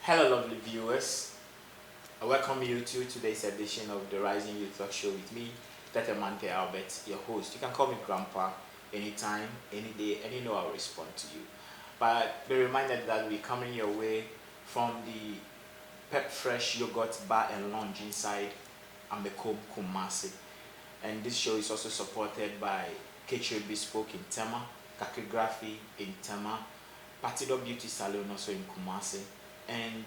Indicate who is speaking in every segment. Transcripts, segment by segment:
Speaker 1: Hello, lovely viewers. I welcome you to today's edition of the Rising Youth Talk Show with me, Dr. Mante Albert, your host. You can call me Grandpa anytime, any day, and you know I'll respond to you. But be reminded that we're coming your way from the Pep Fresh Yogurt Bar and Lounge inside Amekom Kumasi. And this show is also supported by Ketchup Bespoke in Tema, Kakigraphy in Tema, Patido Beauty Salon also in Kumasi, and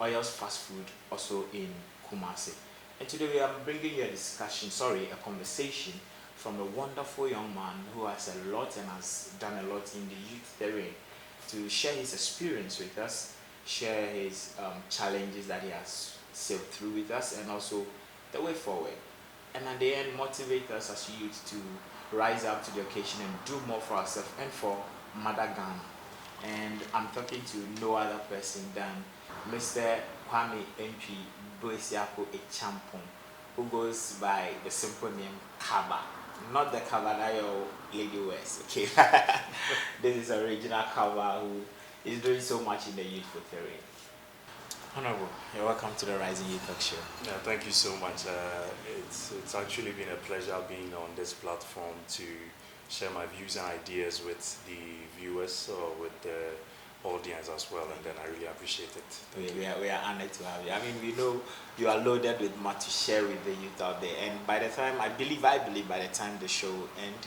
Speaker 1: Oils Fast Food also in Kumasi. And today we are bringing you a conversation from a wonderful young man who has a lot and has done a lot in the youth terrain to share his experience with us, share his challenges that he has sailed through with us, and also the way forward. And at the end, motivate us as youth to rise up to the occasion and do more for ourselves and for Mother Ghana. And I'm talking to no other person than Mr. Kwame A.B Acheampong, who goes by the simple name Kaba. Not the Kaba that your lady wears, okay? This is original Kaba who is doing so much in the youthful terrain. Honorable, you're welcome to the Rising Youth Talk Show.
Speaker 2: Yeah, thank you so much. It's actually been a pleasure being on this platform to share my views and ideas with the viewers or with the audience as well, and then I really appreciate it.
Speaker 1: We are honored to have you. I mean, we know you are loaded with much to share with the youth out there, and by the time I believe by the time the show ends,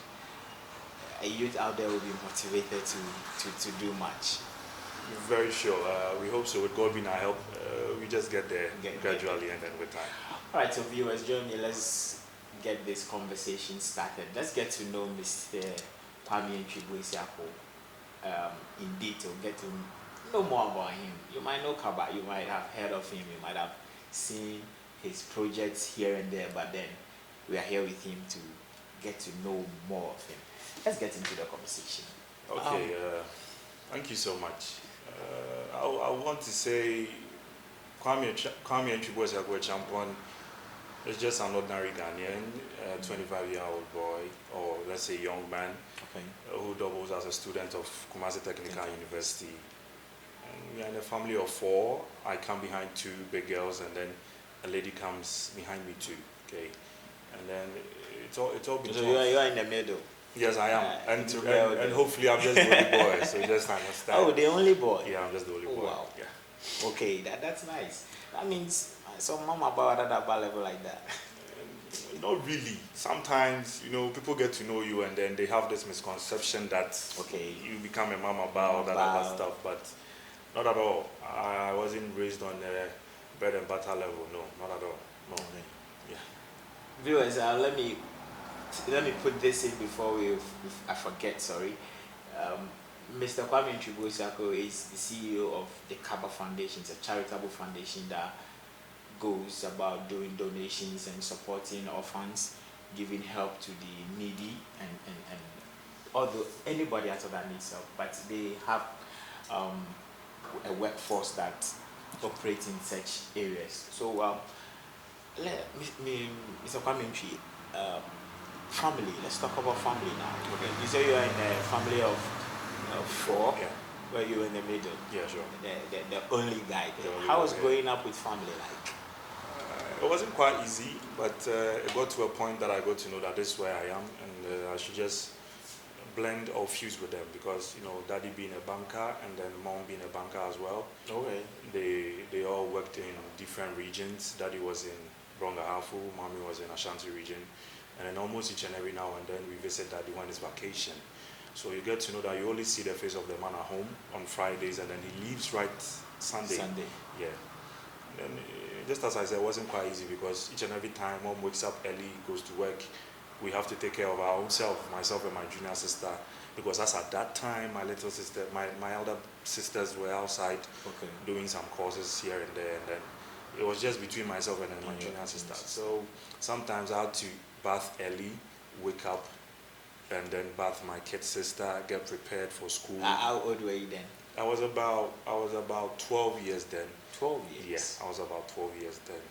Speaker 1: a youth out there will be motivated to do much.
Speaker 2: Very sure. We hope so. With God being our help, we just get there gradually and then with time.
Speaker 1: All right, so viewers, join me. Let's get this conversation started. Let's get to know Mr. Kwame A.B Acheampong in detail. Get to know more about him. You might know Kaba. You might have heard of him. You might have seen his projects here and there. But then we are here with him to get to know more of him. Let's get into the conversation.
Speaker 2: Okay. Thank you so much. I want to say Kwame A.B Acheampong is just an ordinary Ghanaian, 25-year-old boy, or let's say young man, who doubles as a student of Kumasi Technical University. And we are in a family of 4. I come behind 2 big girls, and then a lady comes behind me too. Okay, and then it's all been.
Speaker 1: So you are in the middle.
Speaker 2: Yes, I am, and hopefully I'm just the only boy. So just understand.
Speaker 1: Oh, the only boy.
Speaker 2: Yeah, I'm just the only boy.
Speaker 1: Wow.
Speaker 2: Yeah.
Speaker 1: Okay, that's nice. That means some mama about that level like that.
Speaker 2: Not really. Sometimes, people get to know you and then they have this misconception that you become a mama about that other stuff, but not at all. I wasn't raised on a bread and butter level. No, not at all. No.
Speaker 1: Okay.
Speaker 2: Yeah.
Speaker 1: Viewers, let me put this in before I forget. Sorry. Mr. Kwame A.B Acheampong is the CEO of the Kaba Foundation. It's a charitable foundation that goes about doing donations and supporting orphans, giving help to the needy and although anybody out that needs help. But they have a workforce that operates in such areas. So Mr. Kwame A.B, family. Let's talk about family now.
Speaker 2: Okay.
Speaker 1: You say you are in a family of 4.
Speaker 2: Yeah.
Speaker 1: Where you in the middle.
Speaker 2: Yeah, sure.
Speaker 1: The only guy. How was growing up with family like?
Speaker 2: It wasn't quite easy, but it got to a point that I got to know that this is where I am, and I should just blend or fuse with them because daddy being a banker and then mom being a banker as well.
Speaker 1: Okay.
Speaker 2: They all worked in different regions. Daddy was in Brongahafu, mommy was in Ashanti region, and then almost each and every now and then we visit daddy when it's vacation. So you get to know that you only see the face of the man at home on Fridays, and then he leaves right Sunday. Yeah. And then, just as I said, it wasn't quite easy because each and every time mom wakes up early, goes to work, we have to take care of our own self, myself and my junior sister, because as at that time, my little sister, my elder sisters were outside doing some courses here and there, and then it was just between myself and my junior sister. So sometimes I had to bath early, wake up, and then bath my kid sister, get prepared for school.
Speaker 1: How old were you then?
Speaker 2: I was about 12 years then.
Speaker 1: 12 years?
Speaker 2: Yes, I was about 12 years then.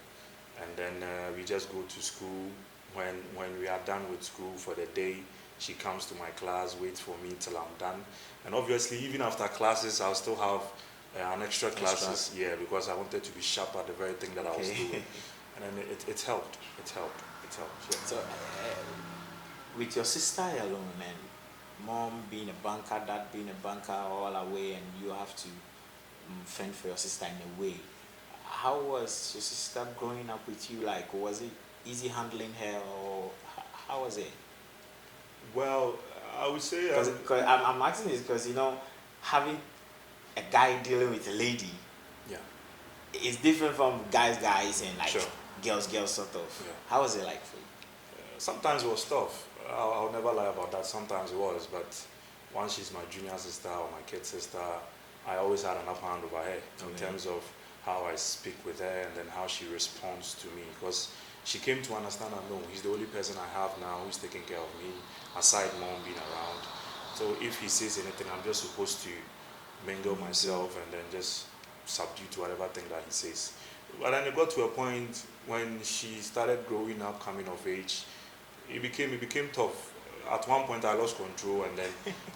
Speaker 2: And then we just go to school. When we are done with school for the day, she comes to my class, waits for me till I'm done. And obviously, even after classes, I'll still have an extra classes, yeah, because I wanted to be sharp at the very thing that I was doing, and then it helped. It helped. It helped. Yeah.
Speaker 1: So, with your sister alone and mom being a banker, dad being a banker, all away, and you have to fend for your sister in a way. How was your sister growing up with you? Like, was it easy handling her, or how was it?
Speaker 2: Well, I would say
Speaker 1: Because I'm asking this because having a guy dealing with a lady
Speaker 2: yeah,
Speaker 1: is different from guys and like
Speaker 2: sure.
Speaker 1: girls sort of.
Speaker 2: Yeah.
Speaker 1: How was it like for you?
Speaker 2: Sometimes it was tough. I'll never lie about that. Sometimes it was, but once she's my junior sister or my kid sister, I always had an upper hand over her in terms of how I speak with her and then how she responds to me. Because she came to understand that no, he's the only person I have now who's taking care of me, aside mom being around. So if he says anything, I'm just supposed to mingle myself and then just subdue to whatever thing that he says. But then it got to a point when she started growing up, coming of age, it became tough. At one point I lost control and then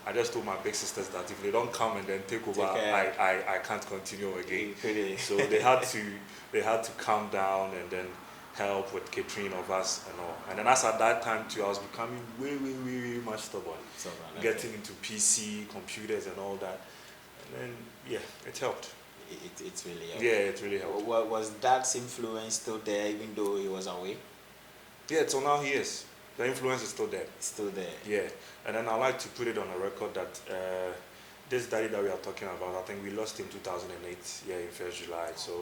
Speaker 2: I just told my big sisters that if they don't come and then take over, I can't continue again. So they had to calm down and then help with catering of us and all. And then as at that time too, I was becoming way much stubborn. Getting into PC, computers and all that. And then yeah, it helped.
Speaker 1: It really helped.
Speaker 2: Yeah, it really helped.
Speaker 1: Was dad's influence still there even though he was away?
Speaker 2: Yeah, so now he is. The influence is still there.
Speaker 1: Still there.
Speaker 2: Yeah, and then I like to put it on a record that this daddy that we are talking about, I think we lost him 2008, yeah, in 1st July. So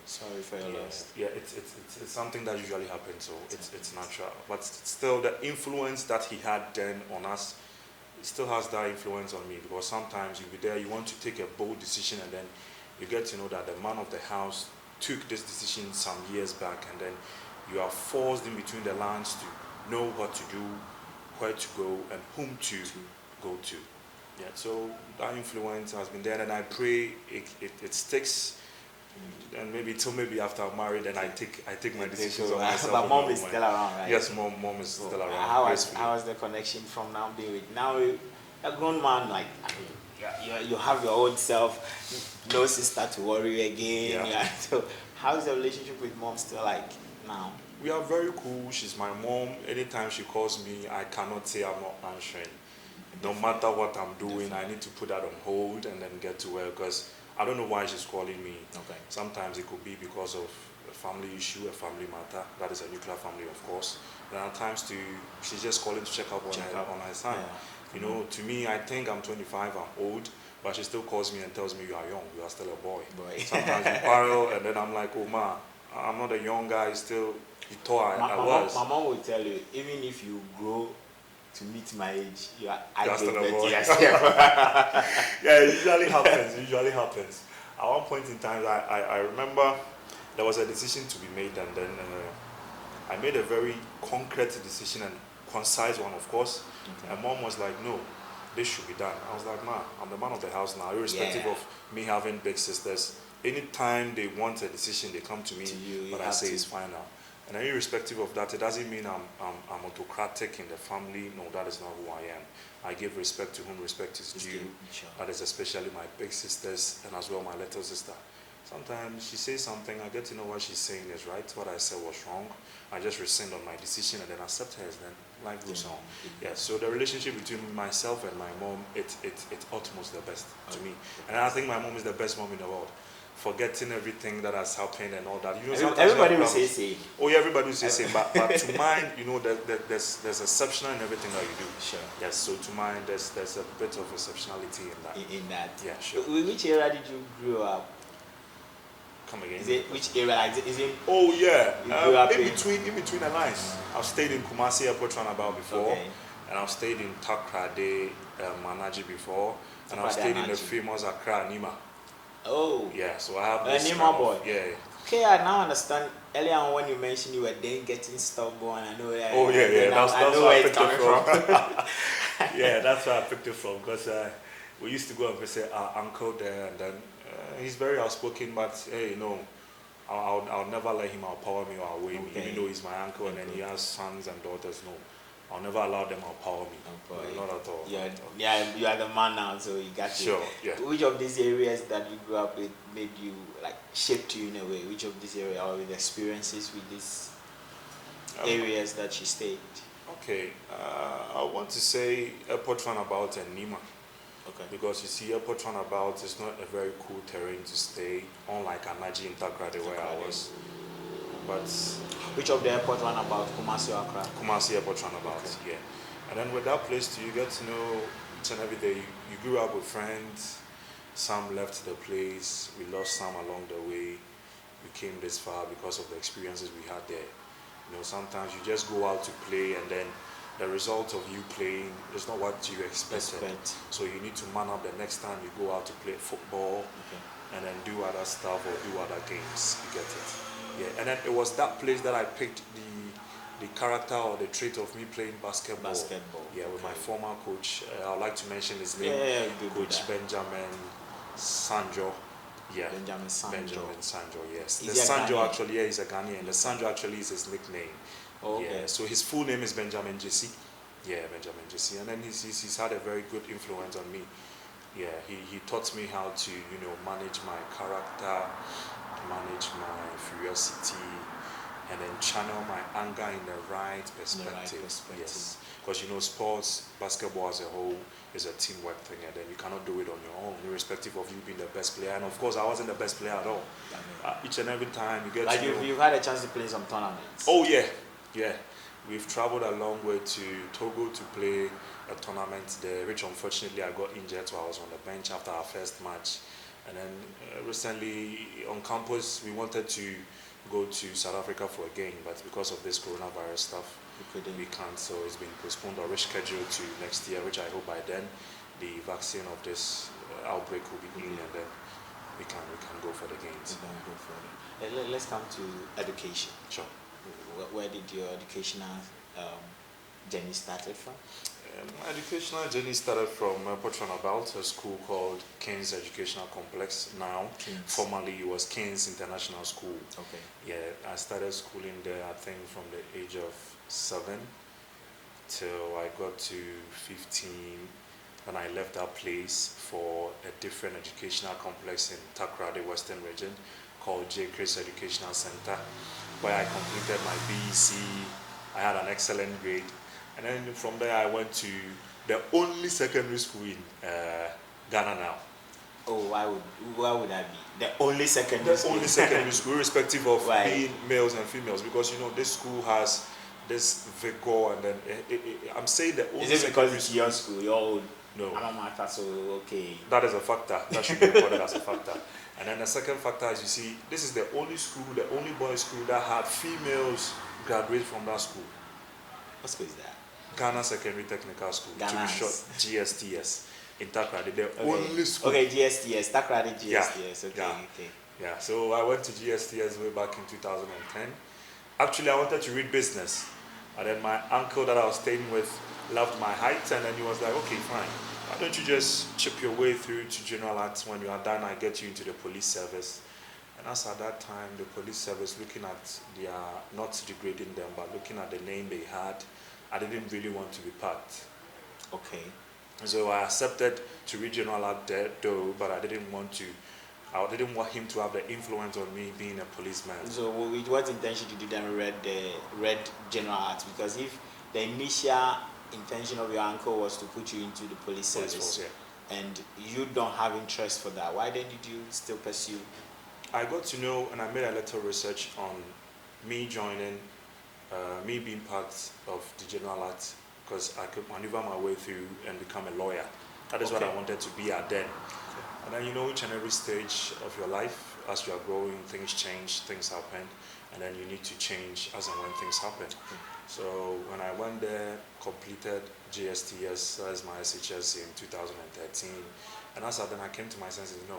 Speaker 1: sorry for your loss.
Speaker 2: Yeah, it's something that usually happens, so it's natural. But still, the influence that he had then on us, it still has that influence on me, because sometimes you'll be there, you want to take a bold decision, and then you get to know that the man of the house took this decision some years back, and then you are forced in between the lines to know what to do, where to go, and whom to go to. Yeah, so that influence has been there, and I pray it sticks. And maybe after I'm married, then I take my decisions on myself.
Speaker 1: But mom is still around, right?
Speaker 2: Yes, mom is still around.
Speaker 1: How was the connection from now being with now a grown man? Like, you have your own self, no sister to worry again. Yeah. So how is the relationship with mom still like now?
Speaker 2: We are very cool. She's my mom. Anytime she calls me, I cannot say I'm not answering. No matter what I'm doing, I need to put that on hold and then get to her, because I don't know why she's calling me.
Speaker 1: Okay.
Speaker 2: Sometimes it could be because of a family issue, a family matter. That is a nuclear family, of course. Then at times she's just calling to check up on her son. Yeah. To me, I think I'm 25, I'm old, but she still calls me and tells me you are young, you are still a boy. Sometimes we quarrel, and then I'm like, oh ma, I'm not a young guy, still. You thought I was.
Speaker 1: My mom will tell you, even if you grow to meet my age, I
Speaker 2: still a boy.
Speaker 1: Yeah,
Speaker 2: it usually happens. At one point in time, I remember there was a decision to be made, and then I made a very concrete decision and concise one, of course. Okay. And mom was like, no, this should be done. I was like, ma, I'm the man of the house now, irrespective of me having big sisters. Anytime they want a decision, they come to me, but I say it's final. And irrespective of that, it doesn't mean I'm autocratic in the family. No, that is not who I am. I give respect to whom respect is due. Sure. That is especially my big sisters and as well my little sister. Sometimes she says something, I get to know what she's saying is right, what I said was wrong. I just rescind on my decision and then accept hers, then life goes on. Yeah, so the relationship between myself and my mom, it's utmost the best to me. And I think my mom is the best mom in the world. Forgetting everything that has happened and all that.
Speaker 1: Everybody will say same.
Speaker 2: Oh yeah, everybody will say same. But to mine, there's exceptional in everything that you do.
Speaker 1: Sure.
Speaker 2: Yes. So to mine, there's a bit of exceptionality in that.
Speaker 1: In that.
Speaker 2: Yeah. Sure.
Speaker 1: Which area did you grow up?
Speaker 2: Come again.
Speaker 1: Is it which area? Like, is it?
Speaker 2: Oh yeah.
Speaker 1: You grew up
Speaker 2: in between the lines. I've stayed in Kumasi Airport Runabout before,
Speaker 1: okay.
Speaker 2: And I've stayed in Takrade, Manaji before, and I've stayed in the famous Accra Nima.
Speaker 1: Oh.
Speaker 2: Yeah, so I have
Speaker 1: this Nima boy.
Speaker 2: Yeah.
Speaker 1: Okay, I now understand. Earlier on when you mentioned you were then getting stubborn, I know where
Speaker 2: Oh yeah. That's where I picked it
Speaker 1: from.
Speaker 2: Yeah, that's where I picked it from, because we used to go and visit our uncle there, and then he's very outspoken, but hey, I'll never let him outpower me or outweigh me, even though he's my uncle and then he has sons and daughters. No, I'll never allow them to power me. No, not at all.
Speaker 1: You are the man now, so you got to.
Speaker 2: Sure, yeah.
Speaker 1: Which of these areas that you grew up with made you, like, shaped you in a way? Which of these areas, or with experiences with these areas that you stayed?
Speaker 2: Okay, I want to say Airport Runabout and Nima.
Speaker 1: Okay.
Speaker 2: Because you see, Airport Runabout is not a very cool terrain to stay, unlike Anaji in Takrade where I was. But
Speaker 1: which of the airport runabout, Kumasi or Accra?
Speaker 2: Kumasi Airport Runabout, yeah. And then with that place too, you get to know each and every day. You grew up with friends. Some left the place. We lost some along the way. We came this far because of the experiences we had there. You know, sometimes you just go out to play and then the result of you playing is not what you expected. So you need to man up the next time you go out to play football and then do other stuff or do other games. You get it? Yeah. And then it was that place that I picked the character or the trait of me playing basketball. Yeah, with my former coach. I'd like to mention his name. Coach Benjamin Sanjo. Yeah, Benjamin Sanjo, yes. The Sanjo actually, yeah, he's a Ghanaian. The Sanjo actually is his nickname. Yeah, so his full name is Benjamin Jesse. Yeah, Benjamin Jesse. And then he's had a very good influence on me. Yeah, he taught me how to, you know, manage my character, manage my curiosity, and then channel my anger in the right perspective. Yes, because you know, sports, basketball as a whole is a teamwork thing, and then you cannot do it on your own, irrespective of you being the best player. And of course, I wasn't the best player at all. Each and every time you get
Speaker 1: like
Speaker 2: to know,
Speaker 1: you've had a chance to play some tournaments.
Speaker 2: Oh yeah, yeah. We've traveled a long way to Togo to play a tournament there, which unfortunately I got injured, so I was on the bench after our first match. And then recently on campus, we wanted to go to South Africa for a game, but because of this coronavirus stuff, we can't. So it's been postponed or rescheduled to next year, which I hope by then the vaccine of this outbreak will be in, and then we can go for the games.
Speaker 1: Let's come to education.
Speaker 2: Sure.
Speaker 1: Where did your educational journey started from?
Speaker 2: My educational journey started from Airport Runabout, a school called King's Educational Complex now. Formerly it was King's International School.
Speaker 1: Okay.
Speaker 2: Yeah, I started schooling there, I think, from the age of 7 till I got to 15. Then I left that place for a different educational complex in Takrade, Western Region, called J. Chris Educational Center, where I completed my BEC. I had an excellent grade. And then from there, I went to the only secondary school in Ghana now.
Speaker 1: Oh, why would that be? The only secondary school?
Speaker 2: The only secondary school, irrespective of being males and females, because, you know, this school has this vigor, and then I'm saying the only.
Speaker 1: Is it because it's your school? Your old?
Speaker 2: No.
Speaker 1: So okay.
Speaker 2: That is a factor. That should be recorded as a factor. And then the second factor is, you see, this is the only school, the only boys' school that had females graduate from that school.
Speaker 1: What school is that?
Speaker 2: Ghana Secondary Technical School, to be short, GSTS, in Takrade, the only school.
Speaker 1: Okay, GSTS, Takrade GSTS, okay.
Speaker 2: Yeah, so I went to GSTS way back in 2010. Actually, I wanted to read business, and then my uncle that I was staying with loved my height, and then he was like, okay, fine, why don't you just chip your way through to general arts? When you are done, I get you into the police service. And as at that time, the police service, looking at their, not degrading them, but looking at the name they had, I didn't really want to be part.
Speaker 1: Okay.
Speaker 2: So I accepted to read general art there, though, but I didn't want him to have the influence on me being a policeman.
Speaker 1: So with what intention did you then read general arts? Because if the initial intention of your uncle was to put you into the police service, and you don't have interest for that, why then did you still pursue?
Speaker 2: I got to know, and I made a little research on me joining, me being part of the general arts, because I could maneuver my way through and become a lawyer. That is what I wanted to be at then. And then, you know, each and every stage of your life, as you are growing, things change, things happen, and then you need to change as and when things happen. So when I went there, completed GSTS as my SHS in 2013, and as then I came to my senses, no,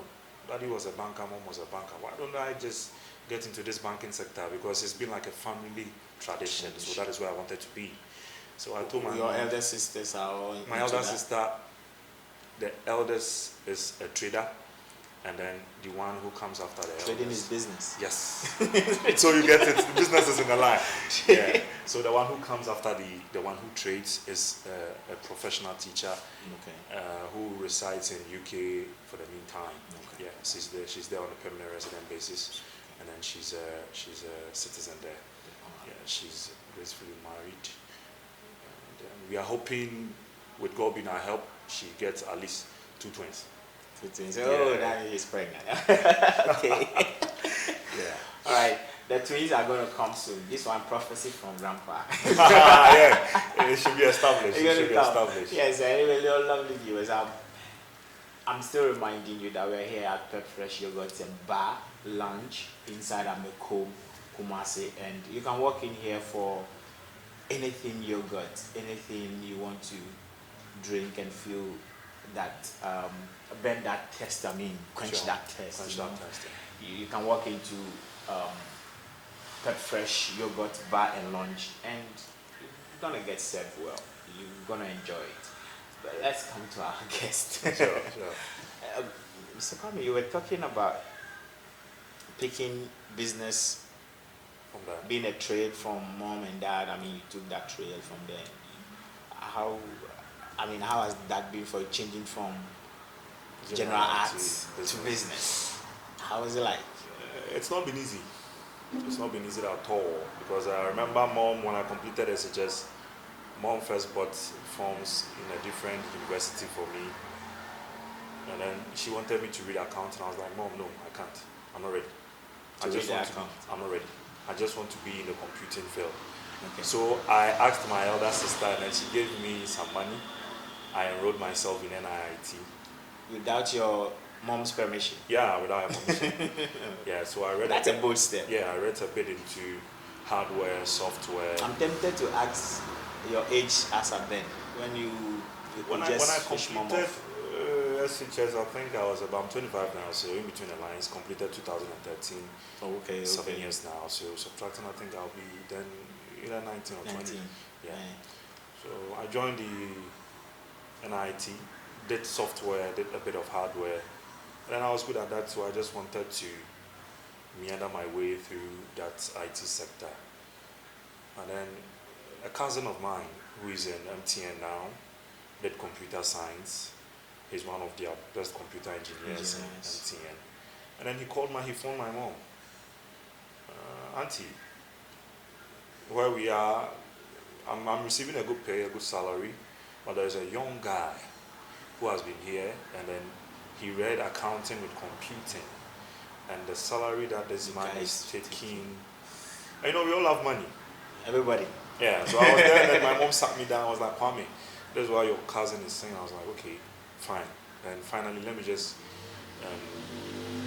Speaker 2: Daddy was a banker, Mom was a banker. Why don't I just get into this banking sector? Because it's been like a family tradition. So that is where I wanted to be. So I told my
Speaker 1: Your elder sisters are all
Speaker 2: my elder sister, the eldest is a trader. and then the one who comes after the
Speaker 1: Trading
Speaker 2: eldest.
Speaker 1: is business.
Speaker 2: Yes. So you get it. The business is in the line. Yeah. So the one who comes after the one who trades is a professional teacher
Speaker 1: Okay.
Speaker 2: who resides in UK for the meantime.
Speaker 1: Okay.
Speaker 2: Yeah, she's there on a permanent resident basis, and then she's a citizen there. Yeah, she's gracefully married. And, we are hoping, with God being our help, she gets at least 2 twins.
Speaker 1: 2 twins.
Speaker 2: Yeah.
Speaker 1: Oh, that is pregnant. Okay.
Speaker 2: Yeah.
Speaker 1: All right. The twins are going to come soon. This one, prophecy from Grandpa.
Speaker 2: Yeah, it should be established.
Speaker 1: You're
Speaker 2: It should be
Speaker 1: gonna come.
Speaker 2: established.
Speaker 1: Yes, anyway, little lovely viewers. I'm still reminding you that we're here at Pep Fresh Yogurt and Bar Lounge inside Ameko, Kumasi, and you can walk in here for anything yogurt, anything you want to drink and feel that burn that thirst. Quench
Speaker 2: Sure.
Speaker 1: that thirst.
Speaker 2: Quench
Speaker 1: you know.
Speaker 2: that thirst, yeah.
Speaker 1: You can walk into Pep Fresh Yogurt Bar and Lounge, and you're gonna get served well. You're gonna enjoy it. But let's come to our guest.
Speaker 2: Sure, sure.
Speaker 1: Mr. Kwame, you were talking about picking business,
Speaker 2: From that.
Speaker 1: being a trade from mom and dad. You took that trade from there. How has that been for you, changing from general arts to business? How is it like?
Speaker 2: It's not been easy. It's not been easy at all, because I remember mom, when I completed SHS, mom first bought forms in a different university for me, and then she wanted me to read accounting. I was like, Mom, no, I can't. I'm not ready. I'm not ready. I just want to be in the computing field.
Speaker 1: Okay.
Speaker 2: So I asked my elder sister, and then she gave me some money. I enrolled myself in NIIT.
Speaker 1: Without your mom's permission?
Speaker 2: Yeah, without her permission. Yeah, so I read
Speaker 1: That's a bold step.
Speaker 2: Yeah, I read a bit into hardware, software.
Speaker 1: I'm tempted to ask your age as a then, when you
Speaker 2: When I
Speaker 1: fish mom
Speaker 2: completed
Speaker 1: off.
Speaker 2: SHS, I think I was about 25 now, so in between the lines, completed 2013.
Speaker 1: Oh, okay,
Speaker 2: 7 years now, so subtracting, I think I'll be then either 19 or 20. Yeah. So I joined the NIT, did software, did a bit of hardware, and then I was good at that, so I just wanted to meander my way through that IT sector. And then a cousin of mine, who is in MTN now, did computer science. He's one of their best computer engineers in MTN. And then he phoned my mom. Auntie, where we are, I'm receiving a good pay, a good salary, but there's a young guy who has been here, and then he read accounting with computing, and the salary that this man is taking, and we all have money.
Speaker 1: Everybody.
Speaker 2: Yeah, so I was there, and then my mom sat me down. I was like, Kwame, this is what your cousin is saying. I was like, okay, fine. And finally, let me just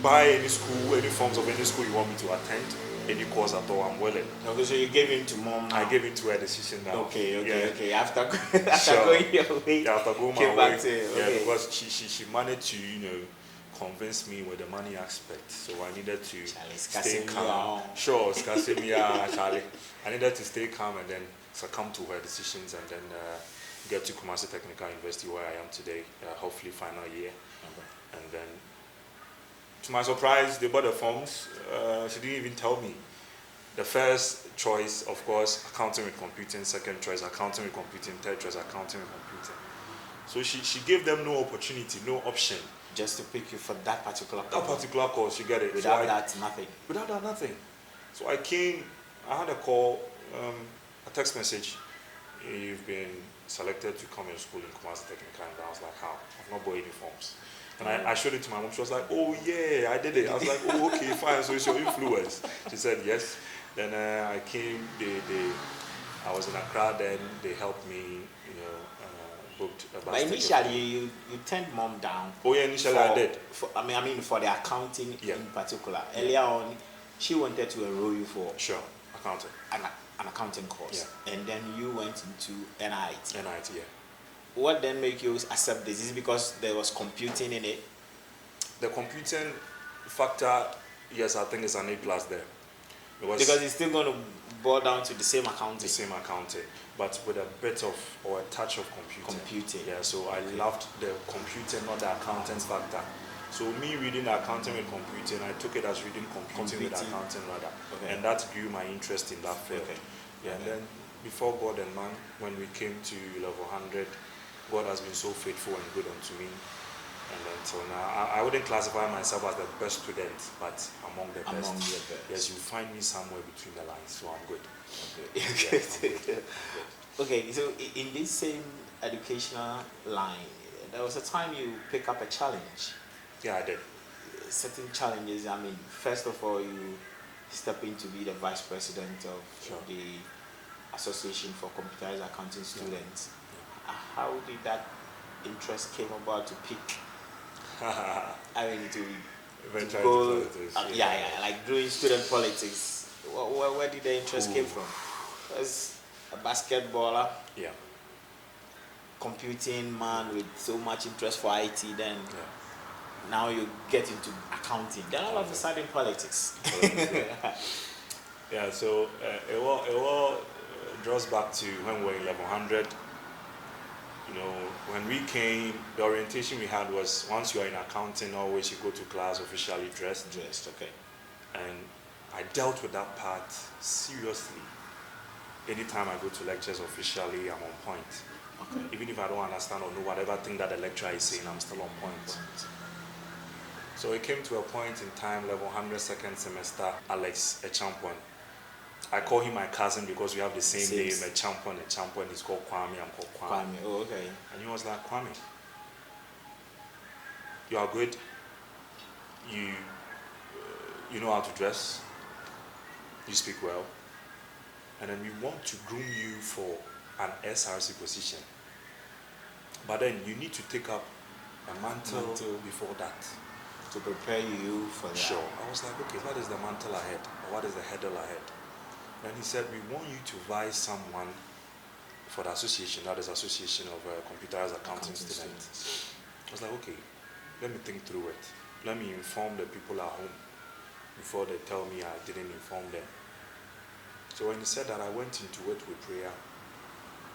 Speaker 2: buy any school, any forms of any school you want me to attend, any course at all. I'm willing.
Speaker 1: Okay, so you gave in to mom now.
Speaker 2: I gave it to her decision now.
Speaker 1: Okay. After
Speaker 2: Sure.
Speaker 1: going your way,
Speaker 2: Yeah, after going
Speaker 1: came
Speaker 2: my
Speaker 1: back
Speaker 2: way.
Speaker 1: to,
Speaker 2: Yeah, because she managed to, convince me with the money aspect. So I needed to stay calm. Sure, Charlie. I needed to stay calm and then succumb to her decisions, and then get to Kumasi Technical University, where I am today, hopefully final year. And then, to my surprise, they bought the forms. She didn't even tell me. The first choice, of course, accounting with computing. Second choice, accounting with computing. Third choice, accounting with computing. So she gave them no opportunity, no option.
Speaker 1: Just to pick you for that particular course.
Speaker 2: That particular course, you get it.
Speaker 1: Without that, nothing.
Speaker 2: Without that, nothing. So I came, I had a call, a text message. You've been selected to come in school in Kumasi Technical. And I was like, how? I've not bought any forms. And I showed it to my mom. She was like, oh yeah, I did it. I was like, oh okay, fine. So it's your influence. She said yes. Then I came. I was in Accra. Then they helped me. Booked a bus
Speaker 1: But initially, you turned mom down.
Speaker 2: Oh yeah, initially I did.
Speaker 1: For the accounting in particular.
Speaker 2: Yeah.
Speaker 1: Earlier on, she wanted to enroll you for
Speaker 2: accounting.
Speaker 1: An accounting course, and then you went into NIT.
Speaker 2: NIT, yeah.
Speaker 1: What then make you accept this? Is it because there was computing in it?
Speaker 2: The computing factor, yes, I think it's an A+ there.
Speaker 1: Because it's still going to boil down to the same accounting.
Speaker 2: The same accounting, but with a bit of, or a touch of computing.
Speaker 1: Computing.
Speaker 2: Yeah, so I loved the computing, not the accountant's factor. So me reading accounting with computing, I took it as reading computing with accounting rather.
Speaker 1: Okay.
Speaker 2: And that grew my interest in that field.
Speaker 1: Okay.
Speaker 2: Yeah, and then before God and man, when we came to level 100, God has been so faithful and good unto me. And then till now, I wouldn't classify myself as the best student, but among the best.
Speaker 1: Among the best.
Speaker 2: Yes, you find me somewhere between the lines, so I'm good.
Speaker 1: Okay.
Speaker 2: Yes, I'm good.
Speaker 1: Okay, so in this same educational line, there was a time you pick up a challenge.
Speaker 2: Yeah, I did.
Speaker 1: Certain challenges. I mean, first of all, you step in to be the vice president of the Association for Computerized Accounting Students. How did that interest came about to pick? I mean, to go, like doing student politics. Where did the interest came from? As a basketballer, computing man with so much interest for IT, then now you get into accounting. Then all of a sudden politics.
Speaker 2: Yeah, so it all draws back to when we were in level 100. You know, when we came, the orientation we had was once you are in accounting, always you go to class officially dressed.
Speaker 1: Okay.
Speaker 2: And I dealt with that part seriously. Anytime I go to lectures officially, I'm on point.
Speaker 1: Okay.
Speaker 2: Even if I don't understand or know whatever thing that the lecturer is saying, I'm still on point. So it came to a point in time, level 100 second semester, Alex Acheampong. I call him my cousin because we have the same name, Acheampong. Acheampong is called Kwame, I'm called Kwame.
Speaker 1: Kwame, oh, okay.
Speaker 2: And he was like, Kwame, you are good, you know how to dress, you speak well, and then we want to groom you for an SRC position. But then you need to take up a mantle before that.
Speaker 1: To prepare you for that.
Speaker 2: Sure. I was like, okay, what is the mantle ahead? Or what is the header ahead? And he said, we want you to advise someone for the association, that is Association of Computerized Accounting Students. I was like, okay, let me think through it. Let me inform the people at home before they tell me I didn't inform them. So when he said that, I went into it with prayer.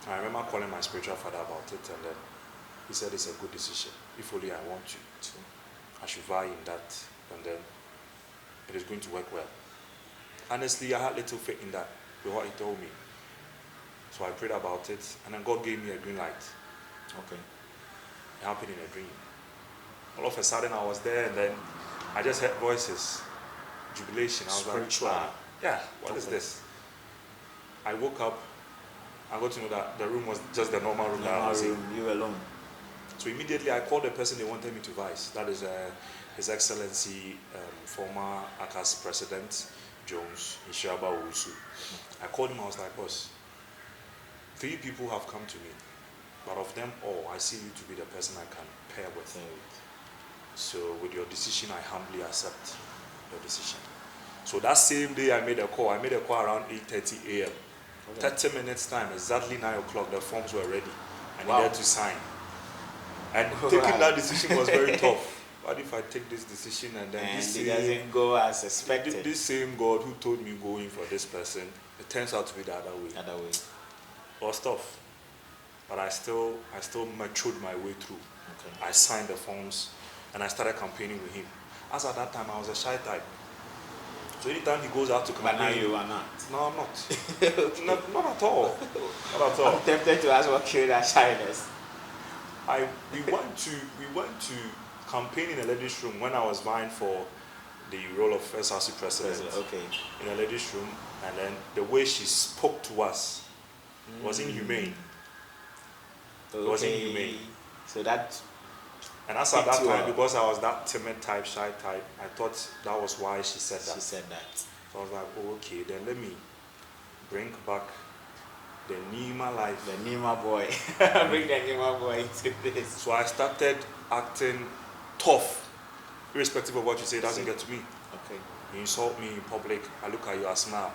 Speaker 2: I remember calling my spiritual father about it, and then he said it's a good decision. If only I want you to, I should vie in that, and then it is going to work well. Honestly, I had little faith in that, with what he told me. So I prayed about it, and then God gave me a green light.
Speaker 1: Okay.
Speaker 2: It happened in a dream. All of a sudden, I was there, and then I just heard voices, jubilation. I was
Speaker 1: spiritual.
Speaker 2: Like, what is this? I woke up. I got to know that the room was just the normal room that I was in.
Speaker 1: You alone.
Speaker 2: So immediately I called the person they wanted me to vice. That is His Excellency, former ACAS President, Jones, Ishaba Owusu. I called him, I was like, boss, 3 people have come to me, but of them all, I see you to be the person I can pair with. So with your decision, I humbly accept your decision. So that same day I made a call around 8:30 a.m. 30 minutes time, exactly 9 o'clock, the forms were ready. I needed to sign. And taking that decision was very tough. What if I take this decision and then
Speaker 1: it doesn't go as expected?
Speaker 2: This same God who told me going for this person, it turns out to be the other way. It was tough. But I still matured my way through.
Speaker 1: Okay.
Speaker 2: I signed the forms and I started campaigning with him. As at that time, I was a shy type. So anytime he goes out to campaign...
Speaker 1: But now you are not.
Speaker 2: No, I'm not. not at all. Not at all.
Speaker 1: I'm tempted to ask what killed that shyness.
Speaker 2: We went to campaign in a ladies' room when I was vying for the role of SRC president.
Speaker 1: Okay.
Speaker 2: In a ladies' room, and then the way she spoke to us was inhumane.
Speaker 1: Okay.
Speaker 2: It was inhumane.
Speaker 1: So that.
Speaker 2: And as at that time, because I was that timid type, shy type, I thought that was why she said that.
Speaker 1: She said that.
Speaker 2: So I was like, oh, okay, then let me bring back the Nima life.
Speaker 1: The Nima boy. Bring the Nima boy into this.
Speaker 2: So I started acting tough, irrespective of what you say, it doesn't get to me.
Speaker 1: Okay.
Speaker 2: You insult me in public, I look at you, I smile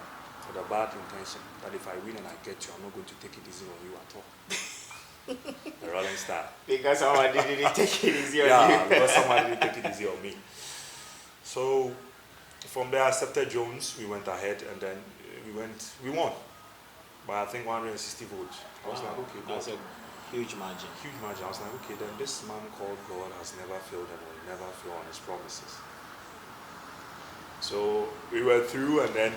Speaker 2: with a bad intention that if I win and I get you, I'm not going to take it easy on you at all. The rolling star.
Speaker 1: Because somebody didn't take it easy on you.
Speaker 2: Yeah, because somebody didn't take it easy on me. So from there, I accepted Jones. We went ahead, and then we won by I think 160 votes. I was like, okay,
Speaker 1: that's a Huge margin.
Speaker 2: Huge margin. I was like, okay, then this man called God has never failed and will never fail on his promises. So we were through, and then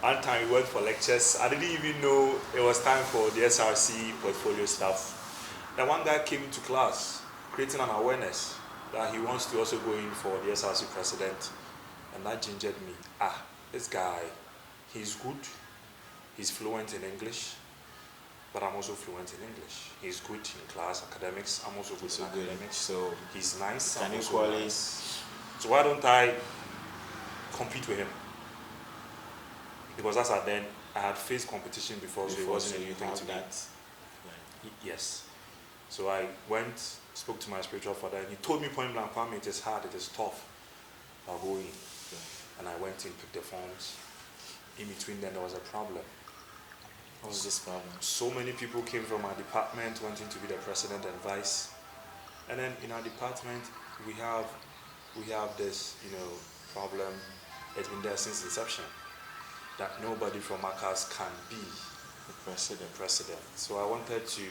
Speaker 2: one time we went for lectures. I didn't even know it was time for the SRC portfolio stuff. Then one guy came into class creating an awareness that he wants to also go in for the SRC president. And that gingered me. This guy, he's good. He's fluent in English. But I'm also fluent in English. He's good in class, academics. I'm also good in academics.
Speaker 1: So
Speaker 2: he's nice.
Speaker 1: Can you call nice.
Speaker 2: So why don't I compete with him? Because then I had faced competition before, so it wasn't a new thing to me. Yes. So I went, spoke to my spiritual father, and he told me point blank, Kwame, it is hard, it is tough. I'll go in. And I went in, picked the forms. In between then, there was a problem.
Speaker 1: What was this problem?
Speaker 2: So many people came from our department wanting to be the president and vice. And then in our department, we have this, problem. It's been there since inception. That nobody from Akas can be the president. So I wanted to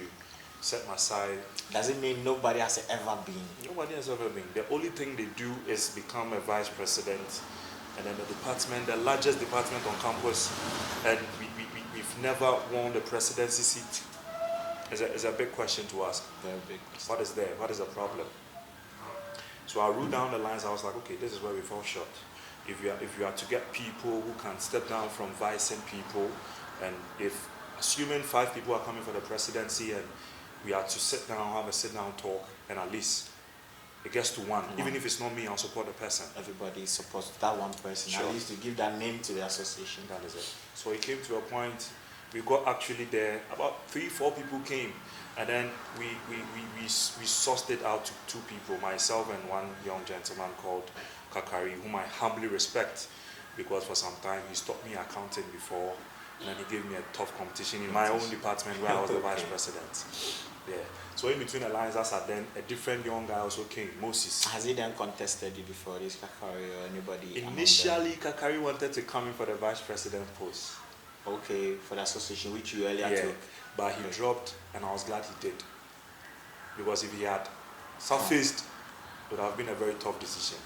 Speaker 2: set my side.
Speaker 1: Does it mean nobody has ever been?
Speaker 2: Nobody has ever been. The only thing they do is become a vice president. And then the department, the largest department on campus, and we've never won the presidency seat. It's a big question to ask.
Speaker 1: Very big question.
Speaker 2: What is there? What is the problem? So I wrote down the lines. I was like, okay, this is where we fall short. If you are to get people who can step down from vicing people, and if assuming 5 people are coming for the presidency, and we are to sit down, have a sit-down talk, and at least it gets to one. Even if it's not me, I'll support the person.
Speaker 1: Everybody supports that one person.
Speaker 2: Sure.
Speaker 1: At least to give that name to the association.
Speaker 2: That is it. So it came to a point, we got actually there, about 3-4 people came, and then we sourced it out to 2 people, myself and one young gentleman called Kakari, whom I humbly respect, because for some time he taught me accounting before, and then he gave me a tough competition in my own department where I was the vice president. Yeah. So in between the lines, then a different young guy also came, Moses.
Speaker 1: Has he then contested you before, this Kakari or anybody?
Speaker 2: Initially, Kakari wanted to come in for the vice president post.
Speaker 1: Okay, for the association which you earlier took.
Speaker 2: But he dropped, and I was glad he did. Because if he had surfaced, it would have been a very tough decision.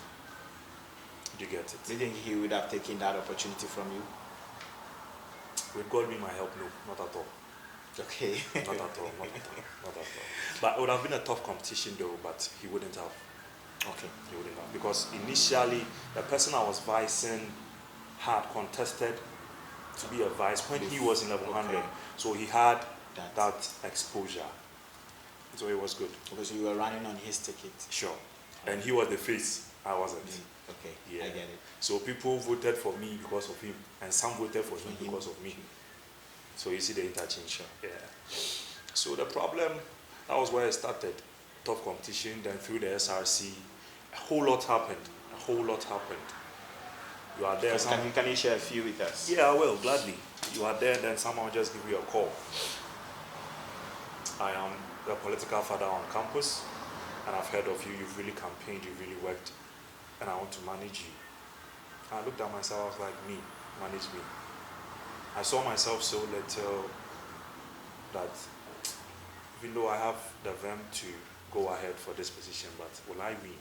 Speaker 2: Do you get it?
Speaker 1: Do you think he would have taken that opportunity from you?
Speaker 2: With God being my help, no, not at all.
Speaker 1: Okay.
Speaker 2: Not at all, not at all, not at all. But it would have been a tough competition though, but he wouldn't have.
Speaker 1: Okay.
Speaker 2: He wouldn't have. Because initially, the person I was vicing had contested to be a vice when he was in level 100. So he had that exposure. So it was good.
Speaker 1: Because you were running on his ticket.
Speaker 2: Sure. And he was the face, I wasn't.
Speaker 1: Okay,
Speaker 2: yeah.
Speaker 1: I get it.
Speaker 2: So people voted for me because of him, and some voted for him because of me. So you see the interchange.
Speaker 1: Sure.
Speaker 2: Yeah. So the problem, that was where it started. Tough competition, then through the SRC, a whole lot happened. A whole lot happened. You are there.
Speaker 1: Can you share a few with us?
Speaker 2: Yeah, I will, gladly. You are there, then someone will just give you a call. I am the political father on campus, and I've heard of you. You've really campaigned, you've really worked, and I want to manage you. I looked at myself, I was like, me, manage me. I saw myself so little that even though I have the vim to go ahead for this position, but will I win?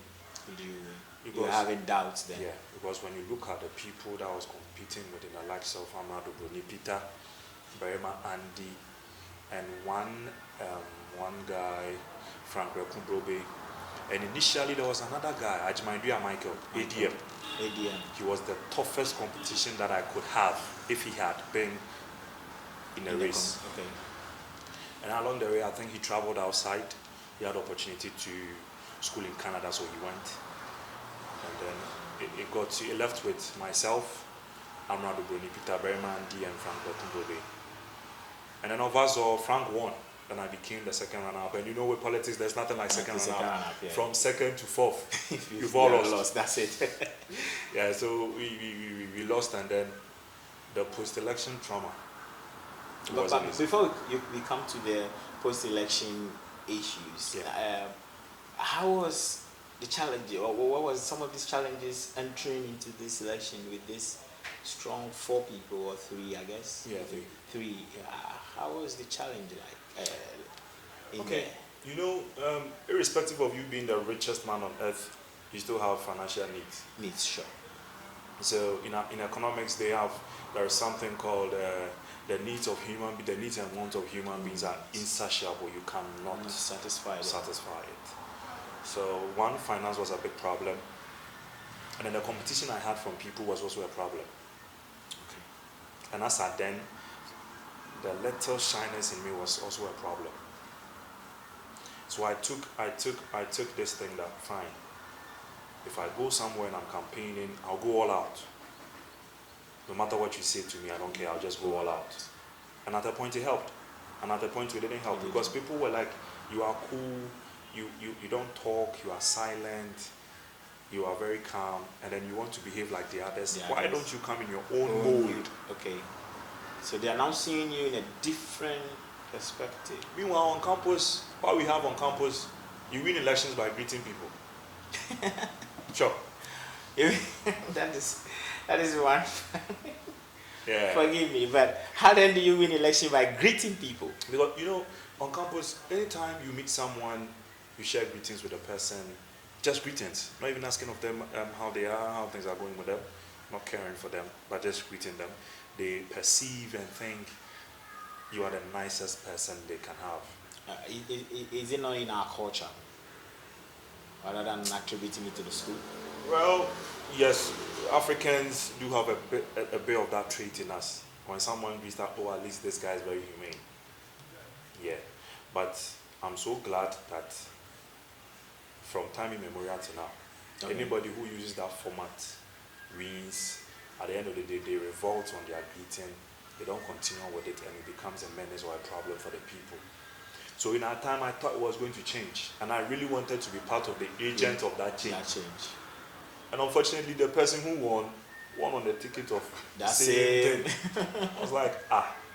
Speaker 1: You were having doubts then?
Speaker 2: Yeah, because when you look at the people that I was competing with in the likes of Amado Bruni Peter, Berima Andy, and one guy, Frank Rekumbrobe, and initially there was another guy, Ajimaiduya Michael, ADM. He was the toughest competition that I could have if he had been in a race.
Speaker 1: Okay. And
Speaker 2: along the way, I think he traveled outside. He had opportunity to school in Canada, so he went. And then it left with myself, Amrado Bruni, Peter Berman, D, and Frank Rekumbrobe. And then of us all, Frank won. Then I became the second runner-up. And you know, with politics, there's nothing like second runner-up.
Speaker 1: Yeah.
Speaker 2: From second to fourth, you've all lost.
Speaker 1: That's it.
Speaker 2: Yeah, so we lost, and then the post-election trauma.
Speaker 1: But before we come to the post-election issues, how was the challenge, or what was some of these challenges entering into this election with this strong 4 people or 3, I guess?
Speaker 2: Yeah, 3.
Speaker 1: How was the challenge like? in
Speaker 2: Okay, you know, irrespective of you being the richest man on earth, you still have financial needs.
Speaker 1: the needs? Sure.
Speaker 2: So in economics, there is something called the needs of the needs and wants of human beings are insatiable. You cannot
Speaker 1: Not satisfied.
Speaker 2: satisfy it. So one, finance was a big problem, and then the competition I had from people was also a problem.
Speaker 1: Okay.
Speaker 2: And as at then, the little shyness in me was also a problem. So I took this thing that fine. If I go somewhere and I'm campaigning, I'll go all out. No matter what you say to me, I don't care. I'll just go all out. And at a point it helped. And at a point it didn't help because people were like, "You are cool. You don't talk. You are silent. You are very calm, and then you want to behave like the others. Why don't you come in your own mold?"
Speaker 1: Okay. So they are now seeing you in a different perspective.
Speaker 2: Meanwhile, on campus, what we have on campus, you win elections by greeting people. Sure.
Speaker 1: that is one.
Speaker 2: Yeah.
Speaker 1: Forgive me, but how then do you win election by greeting people?
Speaker 2: Because you know, on campus, anytime you meet someone, you share greetings with a person. Just greetings, not even asking of them how they are, how things are going with them, not caring for them, but just greeting them. They perceive and think you are the nicest person they can have.
Speaker 1: Is it not in our culture, rather than attributing it to the school?
Speaker 2: Well, yes, Africans do have a bit of that trait in us. When someone greets that, oh, at least this guy is very humane. Yeah, but I'm so glad that from time immemorial to now, anybody who uses that format wins. At the end of the day, they revolt on their greeting. They don't continue with it, and it becomes a menace or a problem for the people. So in our time, I thought it was going to change, and I really wanted to be part of the agent of that change. And unfortunately, the person who won on the ticket of the same thing. I was like,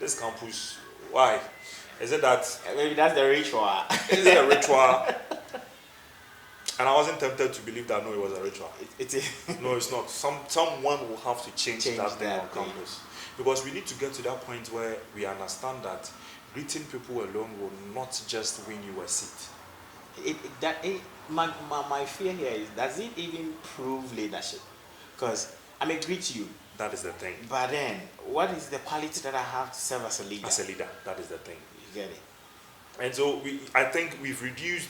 Speaker 2: this campus, why? Is it that?
Speaker 1: Maybe that's the ritual.
Speaker 2: Is it a ritual? And I wasn't tempted to believe that, no, it was a ritual.
Speaker 1: It is.
Speaker 2: No, it's not. Someone will have to change that thing on campus. Because we need to get to that point where we understand that greeting people alone will not just win you a seat.
Speaker 1: My fear here is, does it even prove leadership? Because I may greet you.
Speaker 2: That is the thing.
Speaker 1: But then, what is the quality that I have to serve as a leader?
Speaker 2: As a leader, that is the thing.
Speaker 1: You get it?
Speaker 2: And so I think we've reduced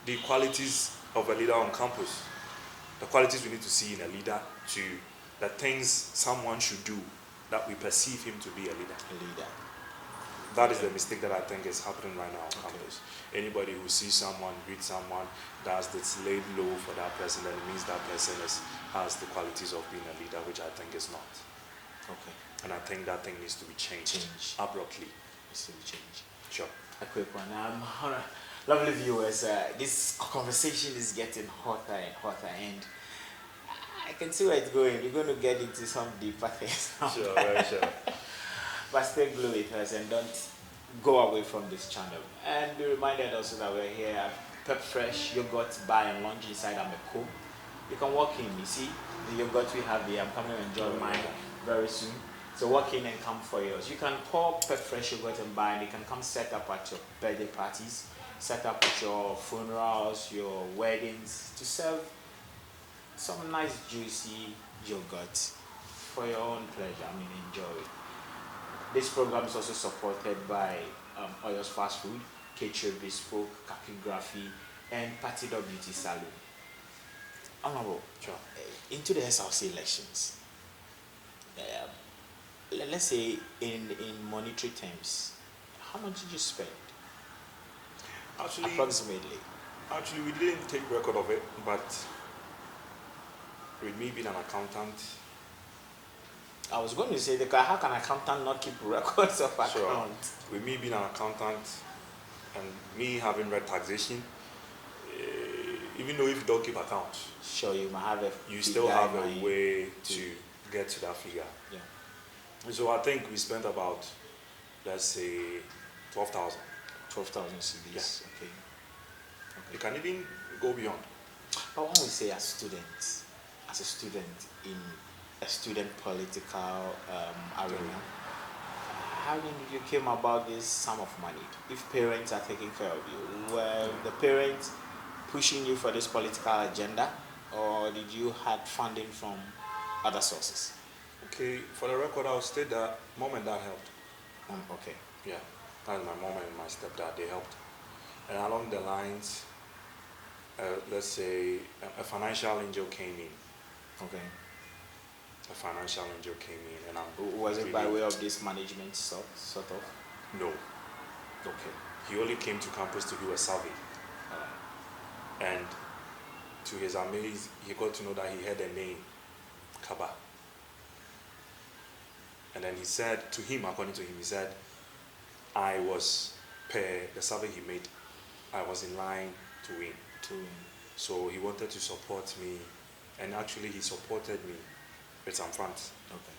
Speaker 2: the qualities of a leader on campus. The qualities we need to see in a leader to the things someone should do that we perceive him to be a leader. That is the mistake that I think is happening right now on campus. Anybody who sees someone, greets someone, does this laid low for that person, then it means that person has the qualities of being a leader, which I think is not.
Speaker 1: Okay.
Speaker 2: And I think that thing needs to be changed abruptly.
Speaker 1: Needs to be changed.
Speaker 2: Sure.
Speaker 1: A quick one. Lovely viewers, this conversation is getting hotter and hotter, and I can see where it's going. We're going to get into some deeper things now.
Speaker 2: Sure, very sure.
Speaker 1: But stay glued with us and don't go away from this channel. And be reminded also that we're here at Pep Fresh Yogurt Bar and Lounge inside Ameko. You can walk in, you see the yogurt we have here. I'm coming to enjoy mine very soon. So walk in and come for yours. You can call Pep Fresh Yogurt and Bar, and you can come set up at your birthday parties, set up at your funerals, your weddings, to serve some nice juicy yogurt for your own pleasure. Enjoy it. This program is also supported by Oyo's Fast Food, Ketchup Bespoke, Capography, and Patido Beauty Salon. Honorable, into the SRC elections, let's say in monetary terms, how much did you spend? Approximately.
Speaker 2: Actually, we didn't take record of it, but with me being an accountant,
Speaker 1: I was going to say, how can an accountant not keep records of accounts?
Speaker 2: Sure. With me being an accountant and me having read taxation, even though if you don't keep accounts,
Speaker 1: sure, you might have
Speaker 2: you still have a way to get to that figure.
Speaker 1: Yeah.
Speaker 2: So I think we spent about, let's say, 12,000.
Speaker 1: 12,000 CDs.
Speaker 2: Yes.
Speaker 1: Okay.
Speaker 2: You can even go beyond.
Speaker 1: But when we say as a student in a student political arena, how did you came about this sum of money? If parents are taking care of you, were the parents pushing you for this political agenda, or did you had funding from other sources?
Speaker 2: Okay, for the record, I'll state that mom and dad helped.
Speaker 1: Okay.
Speaker 2: Yeah, that's my mom and my stepdad, they helped. And along the lines, let's say a financial angel came in.
Speaker 1: Okay.
Speaker 2: A financial angel came in, and I'm
Speaker 1: Was it
Speaker 2: really,
Speaker 1: by way of this management sort of?
Speaker 2: no.
Speaker 1: Okay.
Speaker 2: He only came to campus to do a survey. And to his amaze, he got to know that he had a name, Kaba. And then he said to him, according to him, he said, I was, per the survey he made, I was in line to win. So he wanted to support me, and actually he supported me with some funds.
Speaker 1: Okay.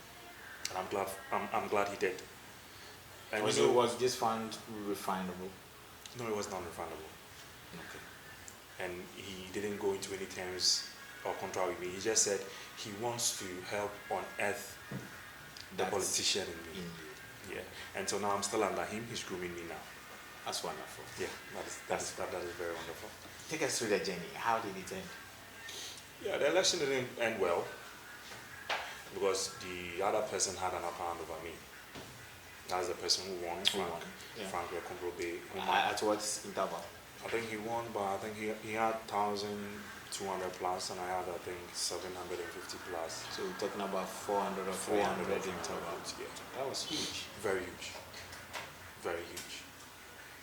Speaker 2: And I'm glad he did. And
Speaker 1: Was this fund refundable?
Speaker 2: No, it was non-refundable.
Speaker 1: Okay.
Speaker 2: And he didn't go into any terms or contract with me. He just said he wants to help unearth the politician in me.
Speaker 1: Indeed.
Speaker 2: Yeah. And so now I'm still under him. He's grooming me now.
Speaker 1: That's wonderful.
Speaker 2: Yeah, that is very wonderful.
Speaker 1: Take us through the journey. How did it end?
Speaker 2: Yeah, the election didn't end well because the other person had an upper hand over me. That's the person who won, Frank Rekombobe.
Speaker 1: At what interval?
Speaker 2: I think he won, but I think he had 1,200 plus, and I had, I think, 750 plus.
Speaker 1: So we're talking about 400 or 300 intervals.
Speaker 2: Yeah.
Speaker 1: That was huge.
Speaker 2: Very huge. Very huge.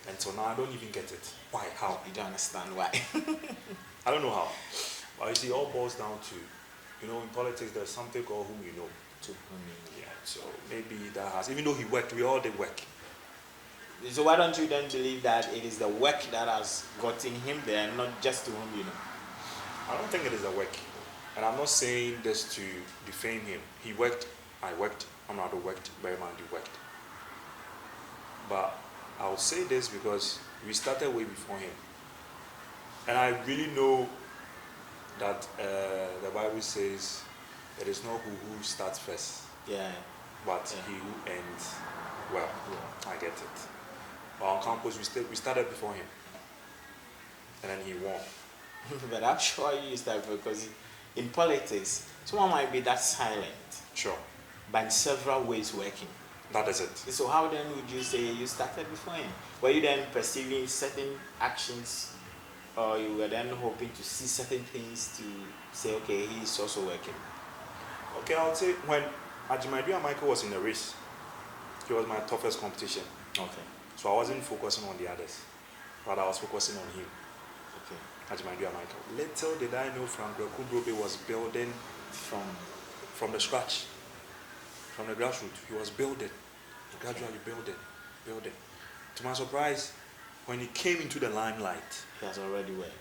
Speaker 2: And so now I don't even get it. Why? How?
Speaker 1: You don't understand why.
Speaker 2: I don't know how. But you see, it all boils down to, in politics, there's something called whom you know. Yeah, so maybe that has, even though he worked, we all did work.
Speaker 1: So why don't you then believe that it is the work that has gotten him there, not just to whom you know?
Speaker 2: I don't think it is the work. And I'm not saying this to defame him. He worked, I worked, Honorable worked, Berryman worked. But I'll say this because we started way before him. And I really know that the Bible says it is not who starts first, but he who ends well. Yeah. I get it. But on campus, we started before him, and then he won.
Speaker 1: But I'm sure you started because in politics, someone might be that silent.
Speaker 2: Sure.
Speaker 1: But in several ways working.
Speaker 2: That is it.
Speaker 1: So how then would you say you started before him? Were you then perceiving certain actions, or you were then hoping to see certain things to say, okay, he is also working?
Speaker 2: Okay, I would say when Ajimadua Michael was in the race, he was my toughest competition.
Speaker 1: Okay.
Speaker 2: So I wasn't focusing on the others, but I was focusing on him.
Speaker 1: Okay.
Speaker 2: Ajimadua Michael. Little did I know Frank Rekombobe was building from the scratch, from the grassroots. He was building, gradually building. To my surprise, when he came into the limelight,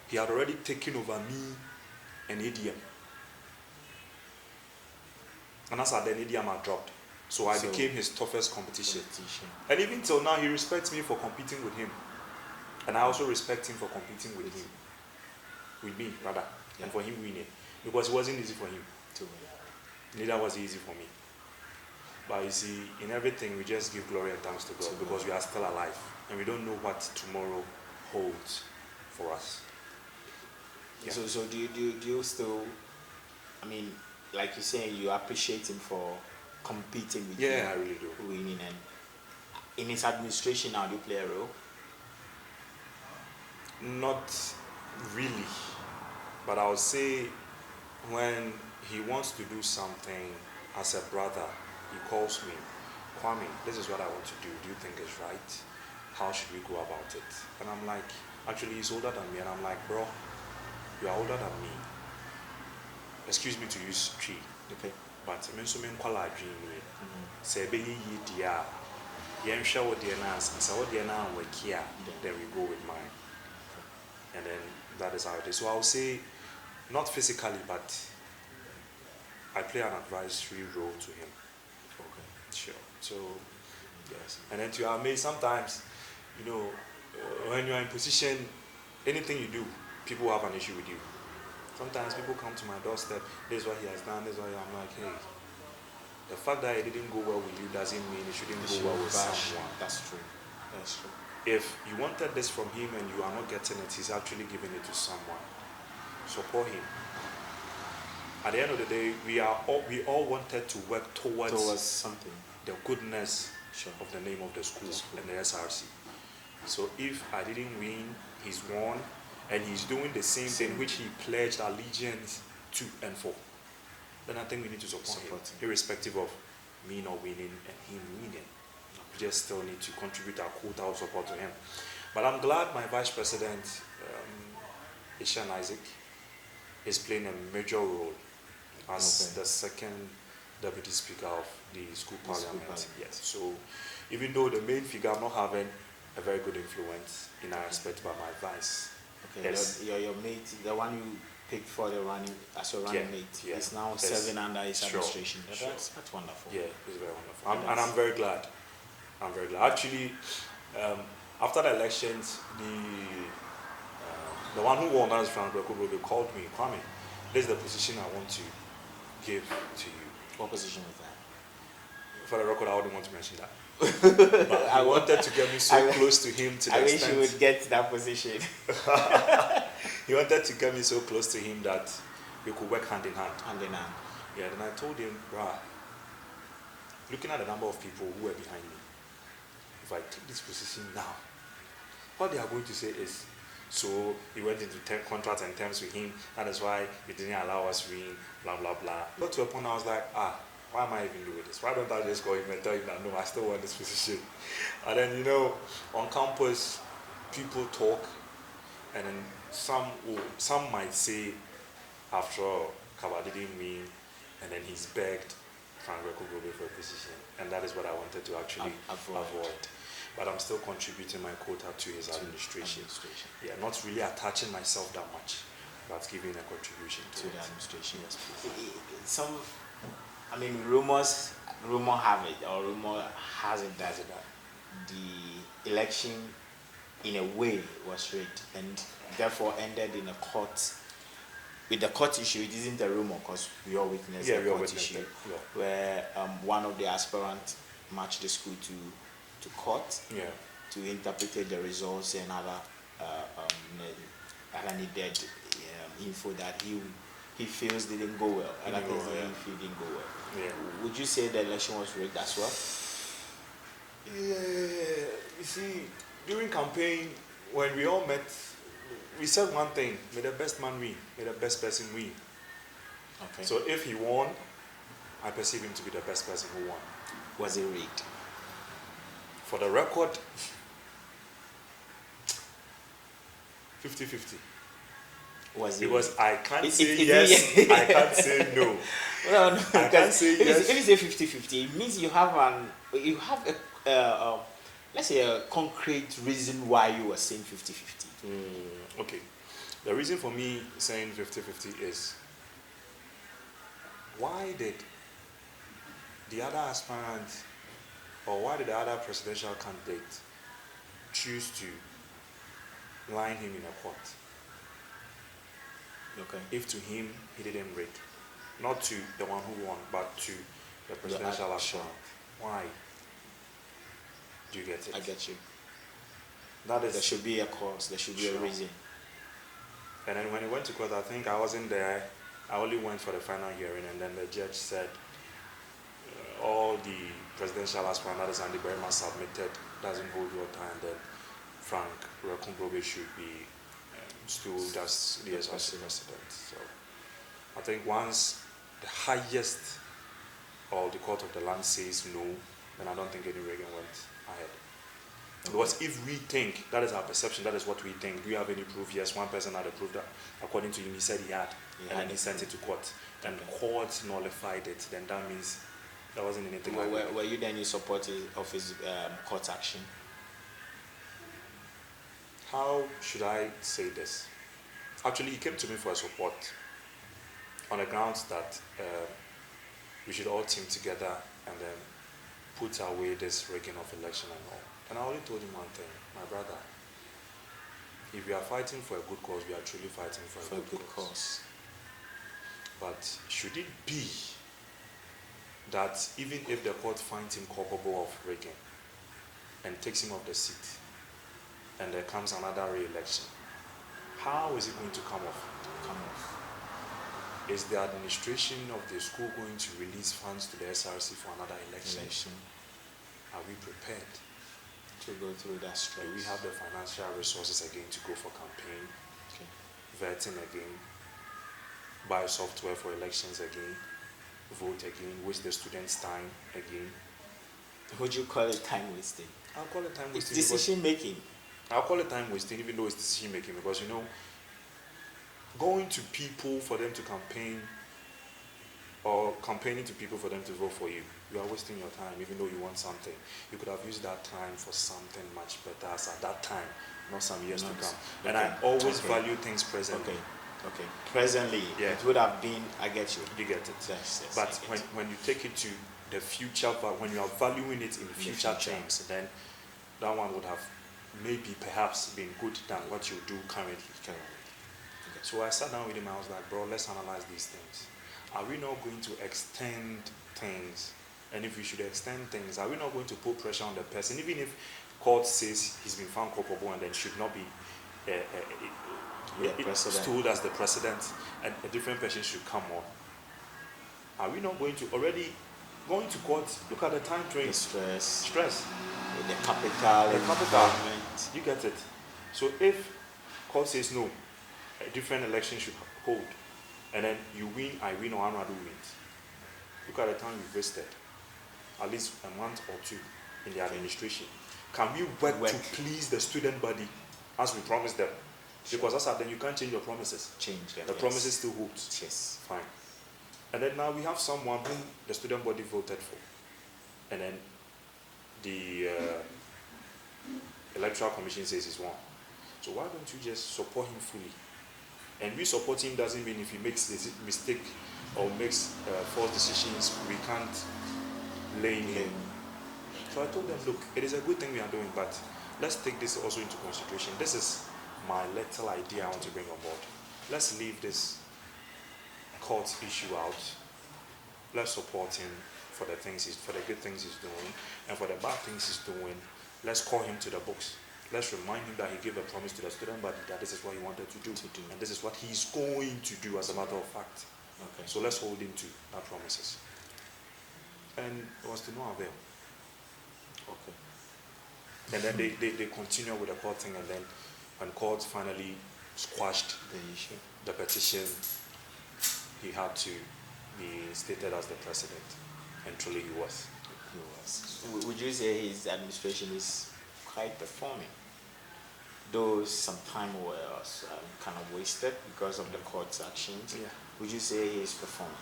Speaker 2: he had already taken over me and ADM. And as then ADM had dropped. So I became his toughest competition. And even till now, he respects me for competing with him. And I also respect him for competing with him. With me, rather. Yeah. And for him winning. Because it wasn't easy for him to win. Neither was it easy for me. But you see, in everything, we just give glory and thanks to God because we are still alive. And we don't know what tomorrow holds for us.
Speaker 1: Yeah. So do you still, I mean, like you say, you appreciate him for competing with you?
Speaker 2: Yeah, I really do.
Speaker 1: Winning. And in his administration now, do you play a role?
Speaker 2: Not really. But I would say when he wants to do something as a brother, he calls me, Kwame, this is what I want to do. Do you think it's right? How should we go about it? And I'm like, actually, he's older than me. And I'm like, bro, you are older than me. Excuse me to use tree.
Speaker 1: Okay.
Speaker 2: But I mean, so many quality dream. Say, be ye dear. Yen show dear nas, and so dear now we here. Then we go with mine. And then that is how it is. So I'll say, not physically, but I play an advisory role to him.
Speaker 1: Okay.
Speaker 2: Sure. So, yes. And then to your amazed, sometimes, when you're in position, anything you do, people have an issue with you. Sometimes people come to my doorstep, this is what he has done, this is what I'm like, hey, the fact that it didn't go well with you doesn't mean it shouldn't go well with someone.
Speaker 1: That's true. That's true.
Speaker 2: If you wanted this from him and you are not getting it, he's actually giving it to someone. Support him. At the end of the day, we all wanted to work towards
Speaker 1: something.
Speaker 2: The goodness
Speaker 1: Sure.
Speaker 2: of the name of the school and the SRC. So if I didn't win, he's won, and he's doing the same thing which he pledged allegiance to and for, then I think we need to support him, irrespective of me not winning and him winning. We just still need to contribute our quota of support to him. But I'm glad my Vice President, Ishan is playing a major role as the second Deputy Speaker of the school parliament. Yes. So even though the main figure, I'm not having a very good influence in that aspect by my vice.
Speaker 1: Okay. Yes. Your mate, the one you picked for the running as your running mate, is now serving under his administration.
Speaker 2: Sure.
Speaker 1: That's wonderful.
Speaker 2: Yeah, it's very wonderful. And I'm very glad. I'm very glad. Actually, after the elections, the one who won, that is Frank Rekobo, called me, Kwame, this is the position I want to give to you.
Speaker 1: What position was that?
Speaker 2: For the record, I wouldn't want to mention that. But I wanted to get me so close to him to the extent.
Speaker 1: I wish you would get that position.
Speaker 2: He wanted to get me so close to him that we could work hand in hand.
Speaker 1: Hand in hand.
Speaker 2: Yeah, then I told him, bruh, looking at the number of people who are behind me, if I take this position now, what they are going to say is, so he went into contracts and terms with him, that is why he didn't allow us to win, blah, blah, blah. But to a point I was like, why am I even doing this? Why don't I just call him and tell him that, no, I still want this position? And then, on campus, people talk, and then some might say, after all, Kaba didn't win, and then he's begged Frank Rekobo for a position. And that is what I wanted to actually avoid. But I'm still contributing my quota to his administration. Yeah, not really attaching myself that much, but giving a contribution to
Speaker 1: the administration. Yes, rumor have it, or rumor has it that the election, in a way, was rigged, and therefore ended in a court. With the court issue, it isn't a rumor because we all witnessed the court issue, where one of the aspirants marched the school to court to interpret the results and other needed info that he feels didn't go well. Other things he didn't go well.
Speaker 2: Yeah.
Speaker 1: Would you say the election was rigged as well?
Speaker 2: Yeah. You see, during campaign, when we all met, we said one thing: may the best man win, may the best person win.
Speaker 1: Okay.
Speaker 2: So if he won, I perceive him to be the best person who won.
Speaker 1: Was it rigged?
Speaker 2: For the record, 50-50.
Speaker 1: Was it?
Speaker 2: Because I can't say yes, I can't say no.
Speaker 1: No,
Speaker 2: I can't say yes.
Speaker 1: If you say 50-50, it means you have a let's say a concrete reason why you were saying 50-50.
Speaker 2: Okay. The reason for me saying 50-50 is, why did the other aspirant, or why did the other presidential candidate choose to line him in a court?
Speaker 1: Okay.
Speaker 2: If to him he didn't rig, not to the one who won, but to the presidential aspirant. Why? Do you get it?
Speaker 1: I get you.
Speaker 2: That is,
Speaker 1: there should be a cause. There should be a reason.
Speaker 2: And then when he went to court, I think I wasn't there. I only went for the final hearing, and then the judge said all the presidential aspirants and the Berima submitted doesn't hold water, and then Frank Rekobo should be stood as the SRC president. So I think once the highest or the court of the land says no, then I don't think any rigging went ahead. Because if we think, that is our perception, that is what we think, do you have any proof? Yes, one person had a proof that according to him he said he had, and then he sent it to court, and court nullified it, then that means there wasn't anything.
Speaker 1: Were you then in support of his court action?
Speaker 2: How should I say this? Actually, he came to me for a support on the grounds that we should all team together and then put away this rigging of election and all. And I only told him one thing: my brother, if we are fighting for a good cause, we are truly fighting for a good cause. But should it be that even if the court finds him culpable of rigging and takes him off the seat, and there comes another re-election, how is it going to come off? Is the administration of the school going to release funds to the SRC for another election? Are we prepared
Speaker 1: to go through that stress?
Speaker 2: Do we have the financial resources again to go for campaign, vetting again, buy software for elections again, vote again, waste the students' time again?
Speaker 1: Would you call it time wasting?
Speaker 2: I'll call it time wasting.
Speaker 1: It's decision making.
Speaker 2: I'll call it time wasting, even though it's decision making, because you know, going to people for them to campaign or campaigning to people for them to vote for you, you are wasting your time, even though you want something. You could have used that time for something much better as at that time, not some years to come. And I always value things presently.
Speaker 1: Okay. Presently, it would have been, I get you.
Speaker 2: You get it.
Speaker 1: Yes,
Speaker 2: but when you take it to the future, when you are valuing it in future things, then that one would have maybe perhaps been good than what you do currently. So I sat down with him, I was like, bro, let's analyze these things. Are we not going to extend things? And if we should extend things, are we not going to put pressure on the person? Even if court says he's been found culpable and then should not be stood as the president, and a different person should come on. Are we not going to already going to court? Look at the time frame.
Speaker 1: The stress.
Speaker 2: With
Speaker 1: the capital.
Speaker 2: You get it. So if court says no, a different election should hold, and then you win, I win, or Anadu wins. Look at the time we've wasted. At least a month or two in the administration. Can we work to please the student body as we promised them? Because as then you can't change your promises. The promises still hold.
Speaker 1: Yes.
Speaker 2: Fine. And then now we have someone whom the student body voted for. And then the electoral commission says he's won. So why don't you just support him fully? And we support him doesn't mean if he makes a mistake or makes false decisions, we can't blame him. So I told them, look, it is a good thing we are doing, but let's take this also into consideration. This is my little idea I want to bring on board. Let's leave this court issue out. Let's support him for the good things he's doing, and for the bad things he's doing, let's call him to the books. Let's remind him that he gave a promise to the student body that this is what he wanted to do. And this is what he's going to do as a matter of fact.
Speaker 1: Okay.
Speaker 2: So let's hold him to that promises. And it was to no avail.
Speaker 1: Okay.
Speaker 2: And then they continue with the court thing, and then when court finally squashed the petition, he had to be stated as the president. And truly he was.
Speaker 1: Would you say his administration is quite performing? Though some time was kind of wasted because of the court's actions.
Speaker 2: Yeah.
Speaker 1: Would you say he is performing?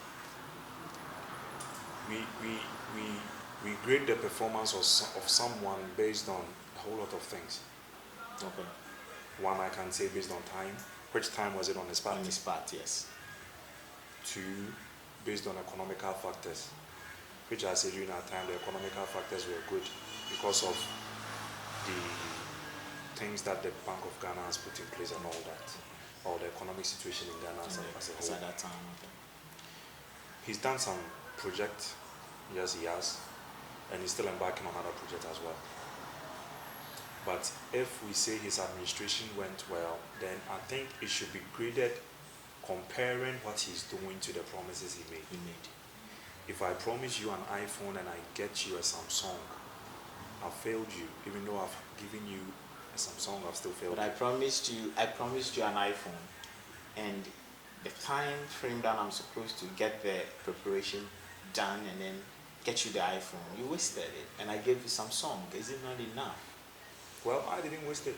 Speaker 2: We grade the performance of someone based on a whole lot of things.
Speaker 1: Okay.
Speaker 2: One, I can say based on time. Which time was it on his part?
Speaker 1: On his part, yes.
Speaker 2: Two, based on economical factors. Which I said during our time, the economical factors were good because of the things that the Bank of Ghana has put in place and all that, or the economic situation in Ghana as a whole.
Speaker 1: At that time, okay.
Speaker 2: He's done some projects, yes he has, and he's still embarking on other projects as well. But if we say his administration went well, then I think it should be graded comparing what he's doing to the promises he made. If I promise you an iPhone and I get you a Samsung, I've failed you. Even though I've given you a Samsung, I've still failed
Speaker 1: you. But I promised you an iPhone, and the time frame that I'm supposed to get the preparation done and then get you the iPhone, you wasted it, and I gave you Samsung. Is it not enough?
Speaker 2: Well, I didn't waste it.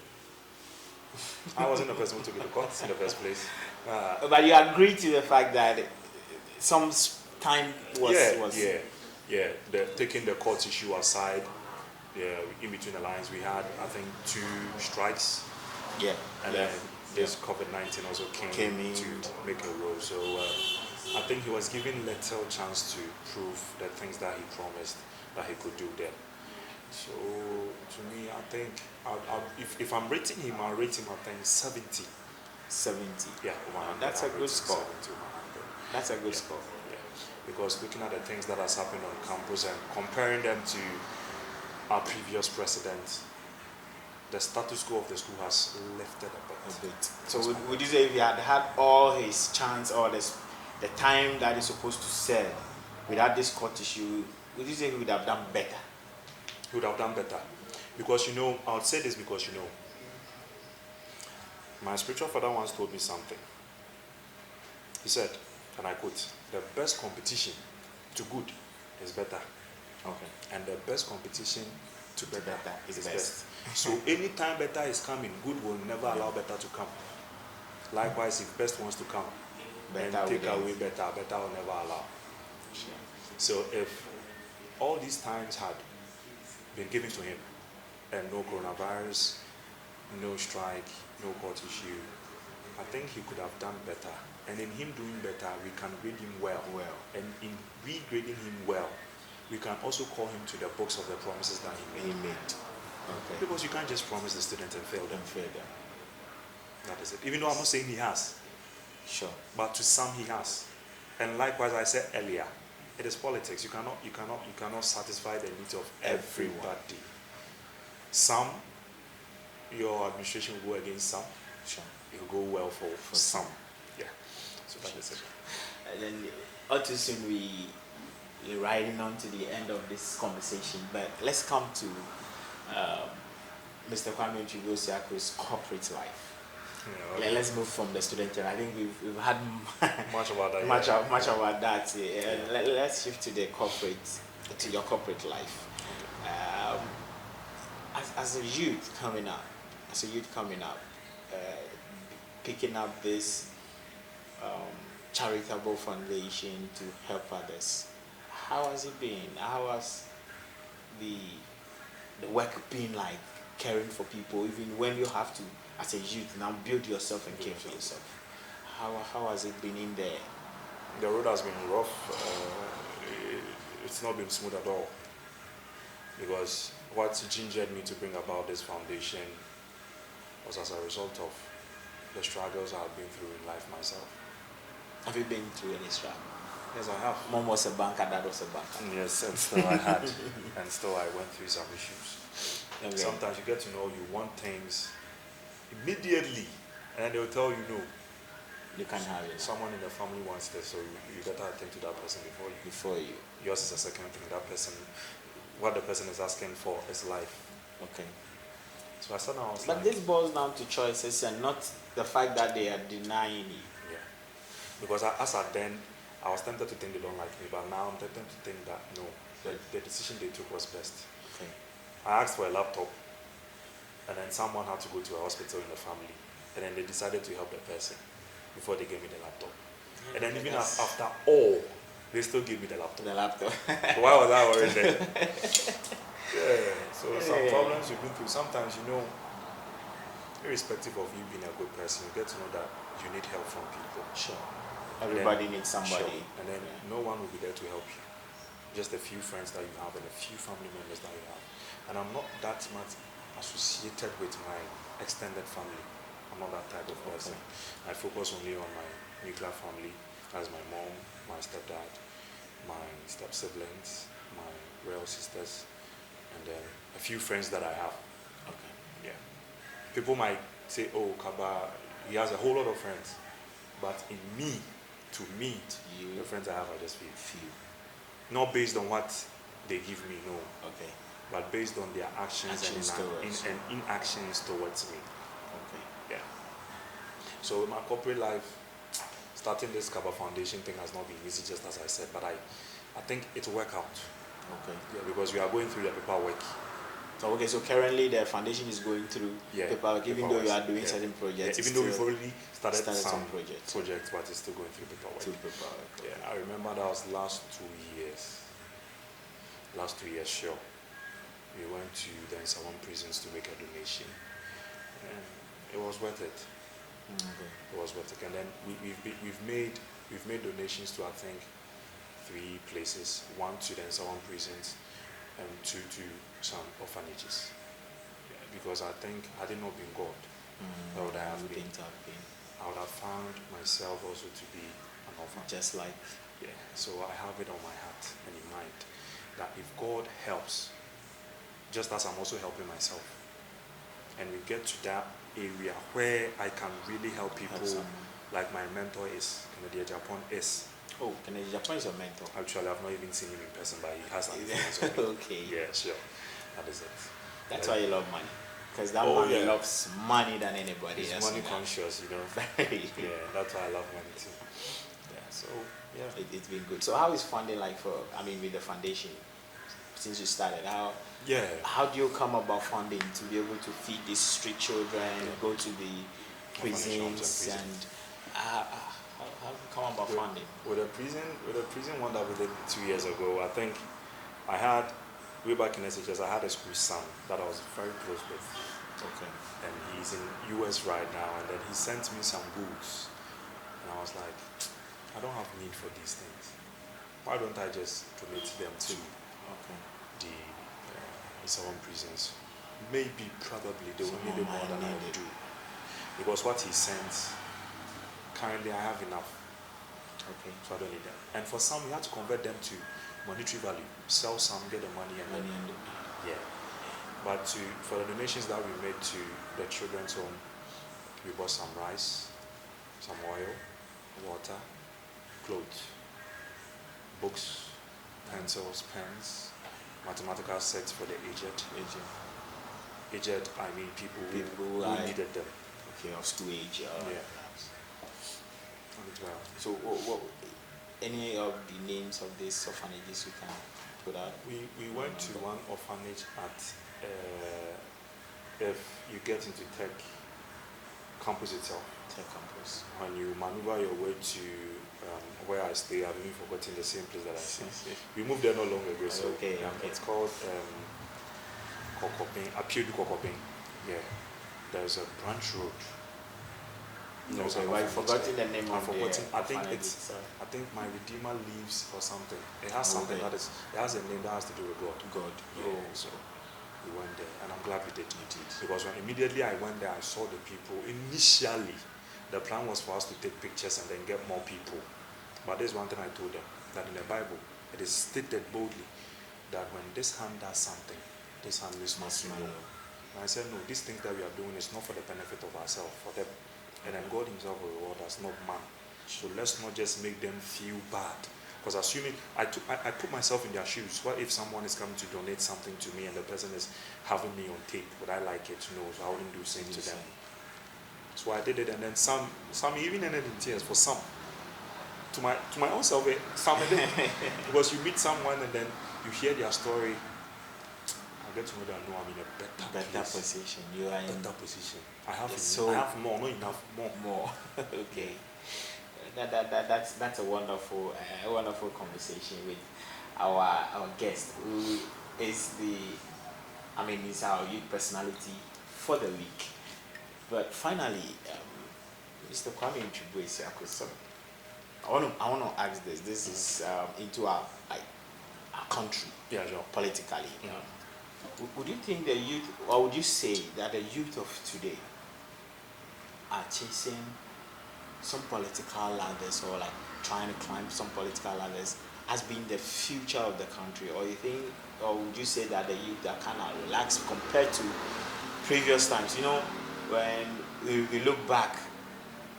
Speaker 2: I wasn't the person who took it to court in the first place.
Speaker 1: But you agreed to the fact that some time was...
Speaker 2: Taking the court issue aside, in between the lines, we had, I think, 2 strikes.
Speaker 1: Yeah.
Speaker 2: And then this COVID-19 also came in to make a role. So I think he was given little chance to prove the things that he promised that he could do there. So to me, I think if I'm rating him, I'll rate him, I think 70.
Speaker 1: 70.
Speaker 2: Yeah,
Speaker 1: that's a good score.
Speaker 2: 70 to 100.
Speaker 1: That's a good score.
Speaker 2: Yeah. because looking at the things that has happened on campus and comparing them to our previous president, the status quo of the school has lifted a bit.
Speaker 1: So would you say if he had had all his chance or the time that he's supposed to serve without this court issue, would you say he would have done better?
Speaker 2: He would have done better. Because I would say this because my spiritual father once told me something. He said, and I quote, the best competition to good is better.
Speaker 1: Okay.
Speaker 2: And the best competition to better is best. So anytime better is coming, good will never allow better to come. Likewise, if best wants to come,
Speaker 1: better
Speaker 2: and take away better will never allow.
Speaker 1: Sure.
Speaker 2: So if all these times had been given to him, and no coronavirus, no strike, no court issue, I think he could have done better. And in him doing better, we can grade him well. And in regrading him well, we can also call him to the books of the promises that he made.
Speaker 1: Okay.
Speaker 2: Because you can't just promise the student and fail them. That is it. Even though I'm not saying he has.
Speaker 1: Sure.
Speaker 2: But to some he has. And likewise, I said earlier, it is politics. You cannot satisfy the needs of everybody. Some, your administration will go against some.
Speaker 1: Sure.
Speaker 2: It will go well for some. Yeah. So that is it.
Speaker 1: And then all too soon we're riding on to the end of this conversation, but let's come to Mr. Kwame A.B Acheampong's corporate life.
Speaker 2: Yeah, okay.
Speaker 1: Let's move from the student. I think we've had
Speaker 2: much about that.
Speaker 1: much about that. Yeah. Let's shift to the your corporate life. As a youth coming up, picking up this charitable foundation to help others. How has it been? How has the work been like, caring for people, even when you have to, as a youth, now build yourself and care for yourself? How has it been in there?
Speaker 2: The road has been rough. It's not been smooth at all. Because what gingered me to bring about this foundation was as a result of the struggles I have been through in life myself.
Speaker 1: Have you been through any struggle?
Speaker 2: Yes, I have.
Speaker 1: Mom was a banker, dad was a banker.
Speaker 2: Yes, and still I had. And still I went through some issues.
Speaker 1: Okay.
Speaker 2: Sometimes you get to know you want things immediately, and they'll tell you no.
Speaker 1: You can't have it.
Speaker 2: Someone in the family wants this, so you better attend to that person
Speaker 1: before you.
Speaker 2: Yours is a second thing. That person, what the person is asking for is life.
Speaker 1: Okay.
Speaker 2: So I said, I was
Speaker 1: but this boils down to choices and not the fact that they are denying you.
Speaker 2: Yeah. Because as at then, I was tempted to think they don't like me, but now I'm tempted to think that no, the decision they took was best.
Speaker 1: Okay.
Speaker 2: I asked for a laptop, and then someone had to go to a hospital in the family, and then they decided to help the person before they gave me the laptop. And then even after all, they still gave me the laptop. So why was I worried then? Yeah. So some problems you've been through. Sometimes, irrespective of you being a good person, you get to know that you need help from people.
Speaker 1: Sure. Everybody needs somebody.
Speaker 2: Sure. And then no one will be there to help you. Just a few friends that you have and a few family members that you have. And I'm not that much associated with my extended family. I'm not that type of person. I focus only on my nuclear family, as my mom, my stepdad, my step-siblings, my real sisters, and then a few friends that I have.
Speaker 1: Okay.
Speaker 2: Yeah. People might say, oh, Kaba, he has a whole lot of friends. But to me, the friends I have are just few. Not based on what they give me, no.
Speaker 1: Okay.
Speaker 2: But based on their actions and inactions towards me.
Speaker 1: Okay.
Speaker 2: Yeah. So in my corporate life, starting this Kaba Foundation thing has not been easy, just as I said, but I think it will work out.
Speaker 1: Okay.
Speaker 2: Yeah, because we are going through the paperwork.
Speaker 1: So currently the foundation is going through paperwork, even though you are doing certain projects.
Speaker 2: Even though we've already started some
Speaker 1: projects,
Speaker 2: but it's still going through paperwork.
Speaker 1: Okay.
Speaker 2: Yeah, I remember that was last 2 years. Last 2 years, sure. We went to the Nsawam prisons to make a donation. And it was worth it.
Speaker 1: Okay.
Speaker 2: It was worth it. And then we've made donations to, I think, 3 places. 1 to the Nsawam prisons and 2 to some orphanages. Yeah, because I think, had it not been God, that would have been I would have found myself also to be an orphan.
Speaker 1: Just like,
Speaker 2: Yeah. So I have it on my heart and in mind that if God helps, just as I'm also helping myself, and we get to that area where I can really help people, like my mentor is, Kwame A.B Acheampong is.
Speaker 1: oh, Kwame A.B Acheampong is your mentor?
Speaker 2: Actually, I've not even seen him in person, but he has an influence on me.
Speaker 1: Okay.
Speaker 2: Yeah, sure. That is it.
Speaker 1: That's why you love money. Because that
Speaker 2: Oh,
Speaker 1: man
Speaker 2: yeah.
Speaker 1: loves money than anybody
Speaker 2: He's
Speaker 1: else.
Speaker 2: money conscious, you know. Yeah, that's why I love money too.
Speaker 1: Yeah, so
Speaker 2: Yeah.
Speaker 1: it's been good. So how is funding like for, I mean, with the foundation, since you started,
Speaker 2: Yeah.
Speaker 1: how do you come about funding to be able to feed these street children, go to the prisons, and how do you come about funding?
Speaker 2: With the prison one that we did 2 years ago, I think I had, way back in SHS, I had a school son that I was very close with.
Speaker 1: Okay.
Speaker 2: And he's in US right now, and then he sent me some books. And I was like, I don't have need for these things. Why don't I just donate them to the Islam prisons? Maybe, probably, they will need it more than I would do. Because what he sent, currently I have enough.
Speaker 1: Okay.
Speaker 2: So I don't need them. And for some, you have to convert them to monetary value. Sell some, get the money, and then, yeah. But for the donations that we made to the children's home, we bought some rice, some oil, water, clothes, books, pencils, pens, mathematical sets for the aged. Aged, I mean people who needed them.
Speaker 1: Okay, of school age.
Speaker 2: Yeah. Well.
Speaker 1: So what, any of the names of these orphanages you can put out?
Speaker 2: We went to one orphanage at, if you get into Tech campus itself.
Speaker 1: Tech campus.
Speaker 2: When you maneuver your way to where I stay, I've even forgotten the same place that I stay. We moved there not long ago, so
Speaker 1: okay.
Speaker 2: It's called Kokopeng. Yeah. There's a branch road.
Speaker 1: Okay, why you forgotten the name of the
Speaker 2: I think My Redeemer Lives or something. It has something that is, it has a name that has to do with God. Yeah. So we went there, and I'm glad we did. Because when immediately I went there, I saw the people. Initially, the plan was for us to take pictures and then get more people. But there's one thing I told them, that in the Bible, it is stated boldly that when this hand does something, this hand is not small. And I said, no, these things that we are doing is not for the benefit of ourselves, for them. And then God himself will reward us, not man. So let's not just make them feel bad. Because assuming, I put myself in their shoes. What if someone is coming to donate something to me and the person is having me on tape? Would I like it? No, so I wouldn't do the same to them. So I did it, and then some even ended in tears for some. To my own self, some ended, because you meet someone and then you hear their story, I get to know that no, I'm in a better
Speaker 1: position. You are in
Speaker 2: better position. I have more, not enough,
Speaker 1: more. Okay. That's a wonderful conversation with our guest, who is is our youth personality for the week. But finally, Mr. Kwame A.B Acheampong, I want to ask this. This is into our country, politically. Would you think the youth, or would you say that the youth of today are chasing some political ladders, or like trying to climb some political ladders as being the future of the country? Or you think, or would you say that the youth are kind of relaxed compared to previous times? You know, when we look back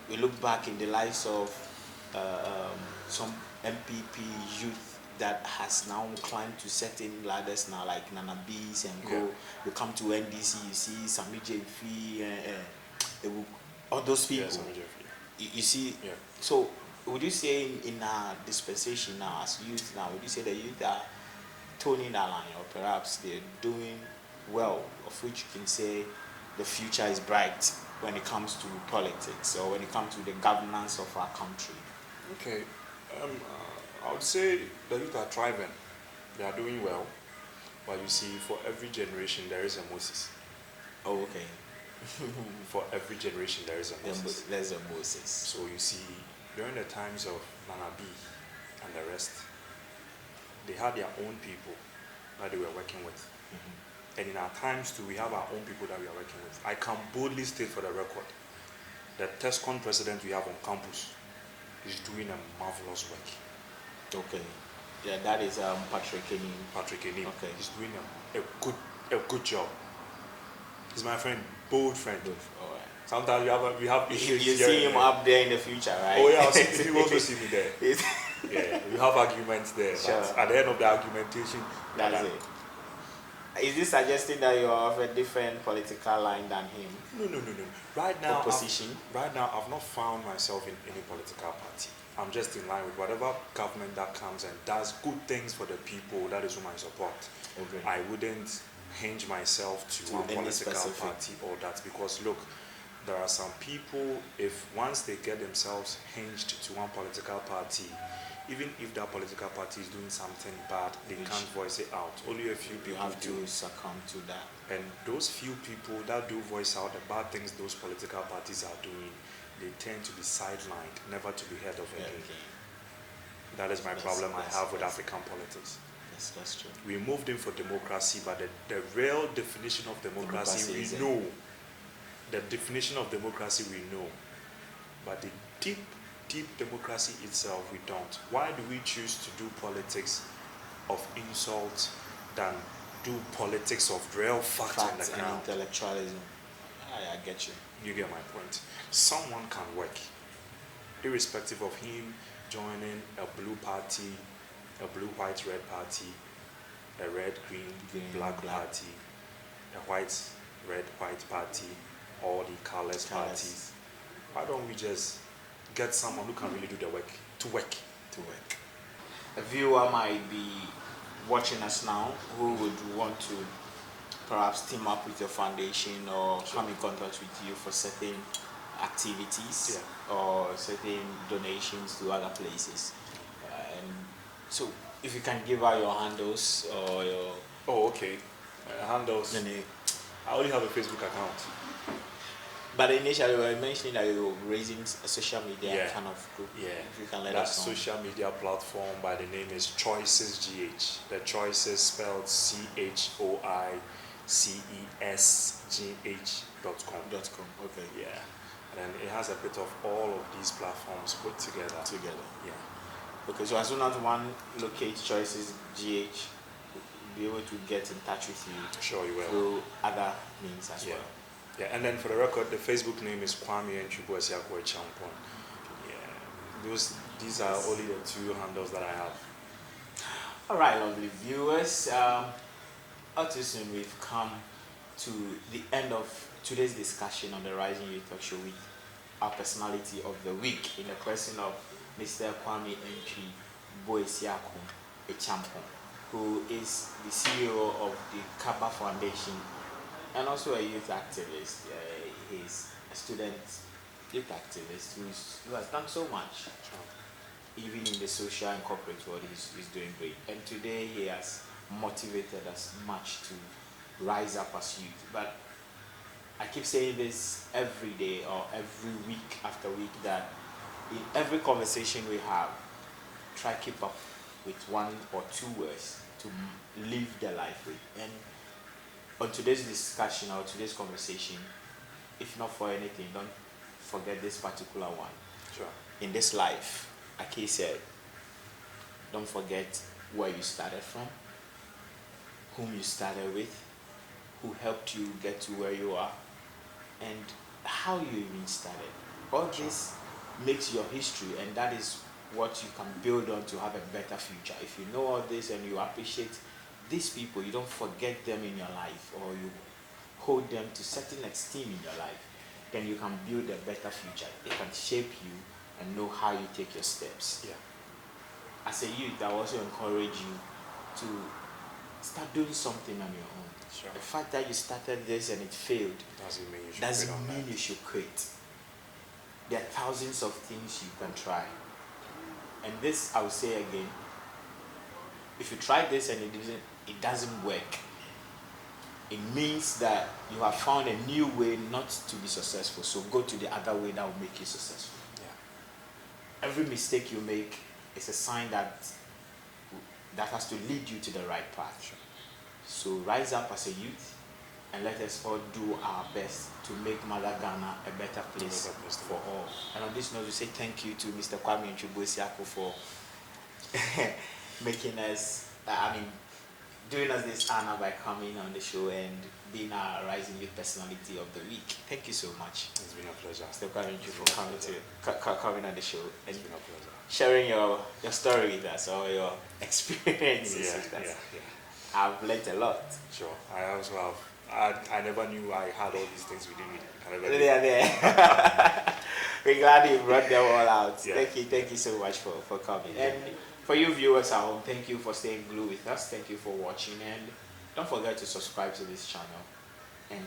Speaker 1: in the lives of some MPP youth that has now climbed to certain ladders now, like Nana Bees and go. You come to NDC, you see Sami Jefi, all those people. You see.
Speaker 2: Yeah.
Speaker 1: So would you say in our dispensation now, as youth now, would you say the youth are toning that line, or perhaps they're doing well, of which you can say the future is bright when it comes to politics, or when it comes to the governance of our country?
Speaker 2: Okay. I would say the youth are thriving. They are doing well. But you see, for every generation, there is a Moses.
Speaker 1: Oh, okay.
Speaker 2: For every generation, there is a Moses.
Speaker 1: There's a Moses.
Speaker 2: So you see, during the times of Nana B and the rest, they had their own people that they were working with. Mm-hmm. And in our times too, we have our own people that we are working with. I can boldly state for the record The TESCON president we have on campus is doing a marvelous work.
Speaker 1: Okay. Yeah, that is Patrick Kenny.
Speaker 2: Patrick Enim.
Speaker 1: Okay.
Speaker 2: He's doing a good job. He's my friend, bold friend.
Speaker 1: Good. All right.
Speaker 2: Sometimes we have
Speaker 1: You
Speaker 2: issues.
Speaker 1: see him up there in the future, right?
Speaker 2: Oh yeah, he will also see me there. Yeah, we have arguments there.
Speaker 1: Sure.
Speaker 2: But at the end of the argumentation,
Speaker 1: That's it. Is this suggesting that you are of a different political line than him?
Speaker 2: No. Right now,
Speaker 1: Opposition?
Speaker 2: Right now, I've not found myself in any political party. I'm just in line with whatever government that comes and does good things for the people. That is whom I support.
Speaker 1: Okay.
Speaker 2: I wouldn't hinge myself to one
Speaker 1: any
Speaker 2: political
Speaker 1: specific
Speaker 2: party or that, because look, there are some people, if once they get themselves hinged to one political party, even if that political party is doing something bad, they can't voice it out. Only a few
Speaker 1: You
Speaker 2: people
Speaker 1: have
Speaker 2: do.
Speaker 1: to succumb to that.
Speaker 2: And those few people that do voice out the bad things those political parties are doing, they tend to be sidelined, never to be heard of again.
Speaker 1: Okay.
Speaker 2: That is my problem I have with African politics.
Speaker 1: Yes, that's true.
Speaker 2: We moved in for democracy, but the real definition of democracy we know. The definition of democracy we know. But the deep democracy itself we don't. Why do we choose to do politics of insult than do politics of real facts on the
Speaker 1: Facts and
Speaker 2: ground?
Speaker 1: intellectualism. I get you.
Speaker 2: You get my point. Someone can work, irrespective of him joining a blue party, a blue-white-red party, a red-green black party, a white-red-white party, or the colorless parties. Why don't we just get someone who can really do the work to work?
Speaker 1: A viewer might be watching us now who would want to perhaps team up with your foundation or come in contact with you for certain activities or certain donations to other places. And so if you can give out your handles or your...
Speaker 2: Oh, okay. Handles. I only have a Facebook account.
Speaker 1: But initially we were mentioning that you were raising a social media kind of group.
Speaker 2: Yeah.
Speaker 1: If you can let
Speaker 2: that
Speaker 1: us know.
Speaker 2: social media platform by the name is Choices GH. The Choices spelled ChoiCesGH.com.
Speaker 1: Okay.
Speaker 2: Yeah. And it has a bit of all of these platforms put together. Yeah.
Speaker 1: Okay, so as soon as one locates Choices GH, we'll be able to get in touch with you.
Speaker 2: Sure, you will.
Speaker 1: Through other means as well.
Speaker 2: Yeah, and then for the record, the Facebook name is Kwame A.B Acheampong. Yeah, these are only the two handles that I have.
Speaker 1: All right, lovely viewers. All too soon we've come to the end of today's discussion on the Rising Youth Talk Show with our personality of the week in the person of Mr. Kwame A.B Acheampong, who is the CEO of the Kaba Foundation and also a youth activist. He's a student youth activist who has done so much, even in the social and corporate world. He's doing great. And today he has motivated us much to rise up as youth. But I keep saying this every day or every week after week, that in every conversation we have, try keep up with one or two words to live the life with. And on today's discussion or today's conversation, if not for anything, don't forget this particular one.
Speaker 2: Sure.
Speaker 1: In this life, Aki said, don't forget where you started from, whom you started with, who helped you get to where you are, and how you even started. All this makes your history, and that is what you can build on to have a better future. If you know all this and you appreciate these people, you don't forget them in your life, or you hold them to certain esteem in your life, then you can build a better future. They can shape you and know how you take your steps.
Speaker 2: Yeah.
Speaker 1: As a youth, I also encourage you to start doing something on your own.
Speaker 2: Sure.
Speaker 1: The fact that you started this and it failed
Speaker 2: doesn't mean
Speaker 1: you should quit. There are thousands of things you can try. And this, I will say again, if you try this and it doesn't work, it means that you have found a new way not to be successful. So go to the other way that will make you successful. Yeah. Every mistake you make is a sign that has to lead you to the right path. Sure. So rise up as a youth and let us all do our best to make Mother Ghana a better place for all. And on this note, we say thank you to Mr. Kwame A.B Acheampong for making us, doing us this honor by coming on the show and being our Rising Youth Personality of the Week. Thank you so much.
Speaker 2: It's been a pleasure.
Speaker 1: Mr. Kwame A.B for coming on the show and
Speaker 2: It's been a pleasure.
Speaker 1: sharing your story with us or your experiences with us.
Speaker 2: Yeah.
Speaker 1: I've learned a lot.
Speaker 2: Sure. I also have. I never knew I had all these things within me.
Speaker 1: They are there. We're glad you brought them all out.
Speaker 2: Yeah.
Speaker 1: Thank you so much for coming. And for you viewers at home, thank you for staying glued with us. Thank you for watching, and don't forget to subscribe to this channel and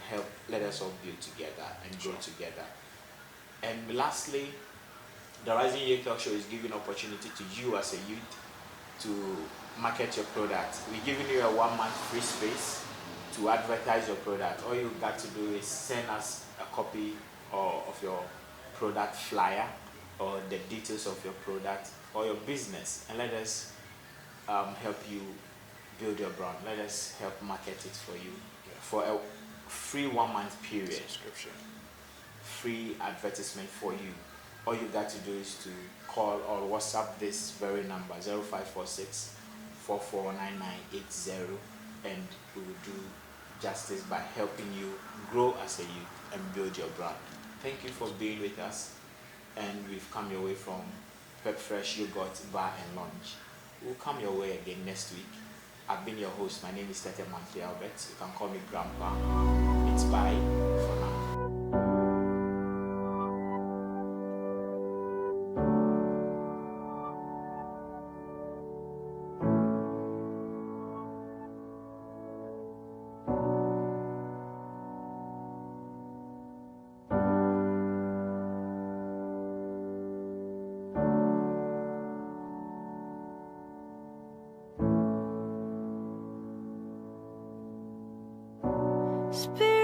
Speaker 1: let us all build together and grow together. And lastly, the Rising Youth Talk Show is giving opportunity to you as a youth to market your product. We're giving you a 1-month free space to advertise your product. All you got to do is send us a copy of your product flyer or the details of your product or your business, and let us help you build your brand. Let us help market it for you for a free 1-month period.
Speaker 2: Subscription.
Speaker 1: Free advertisement for you. All you got to do is to call or WhatsApp this very number 0546 449980, and we will do justice by helping you grow as a youth and build your brand. Thank you for being with us, and we've come your way from Pep Fresh Yogurt Bar and Lunch. We'll come your way again next week. I've been your host. My name is Kwame Albert. You can call me Grandpa. It's bye for now.
Speaker 3: Spirit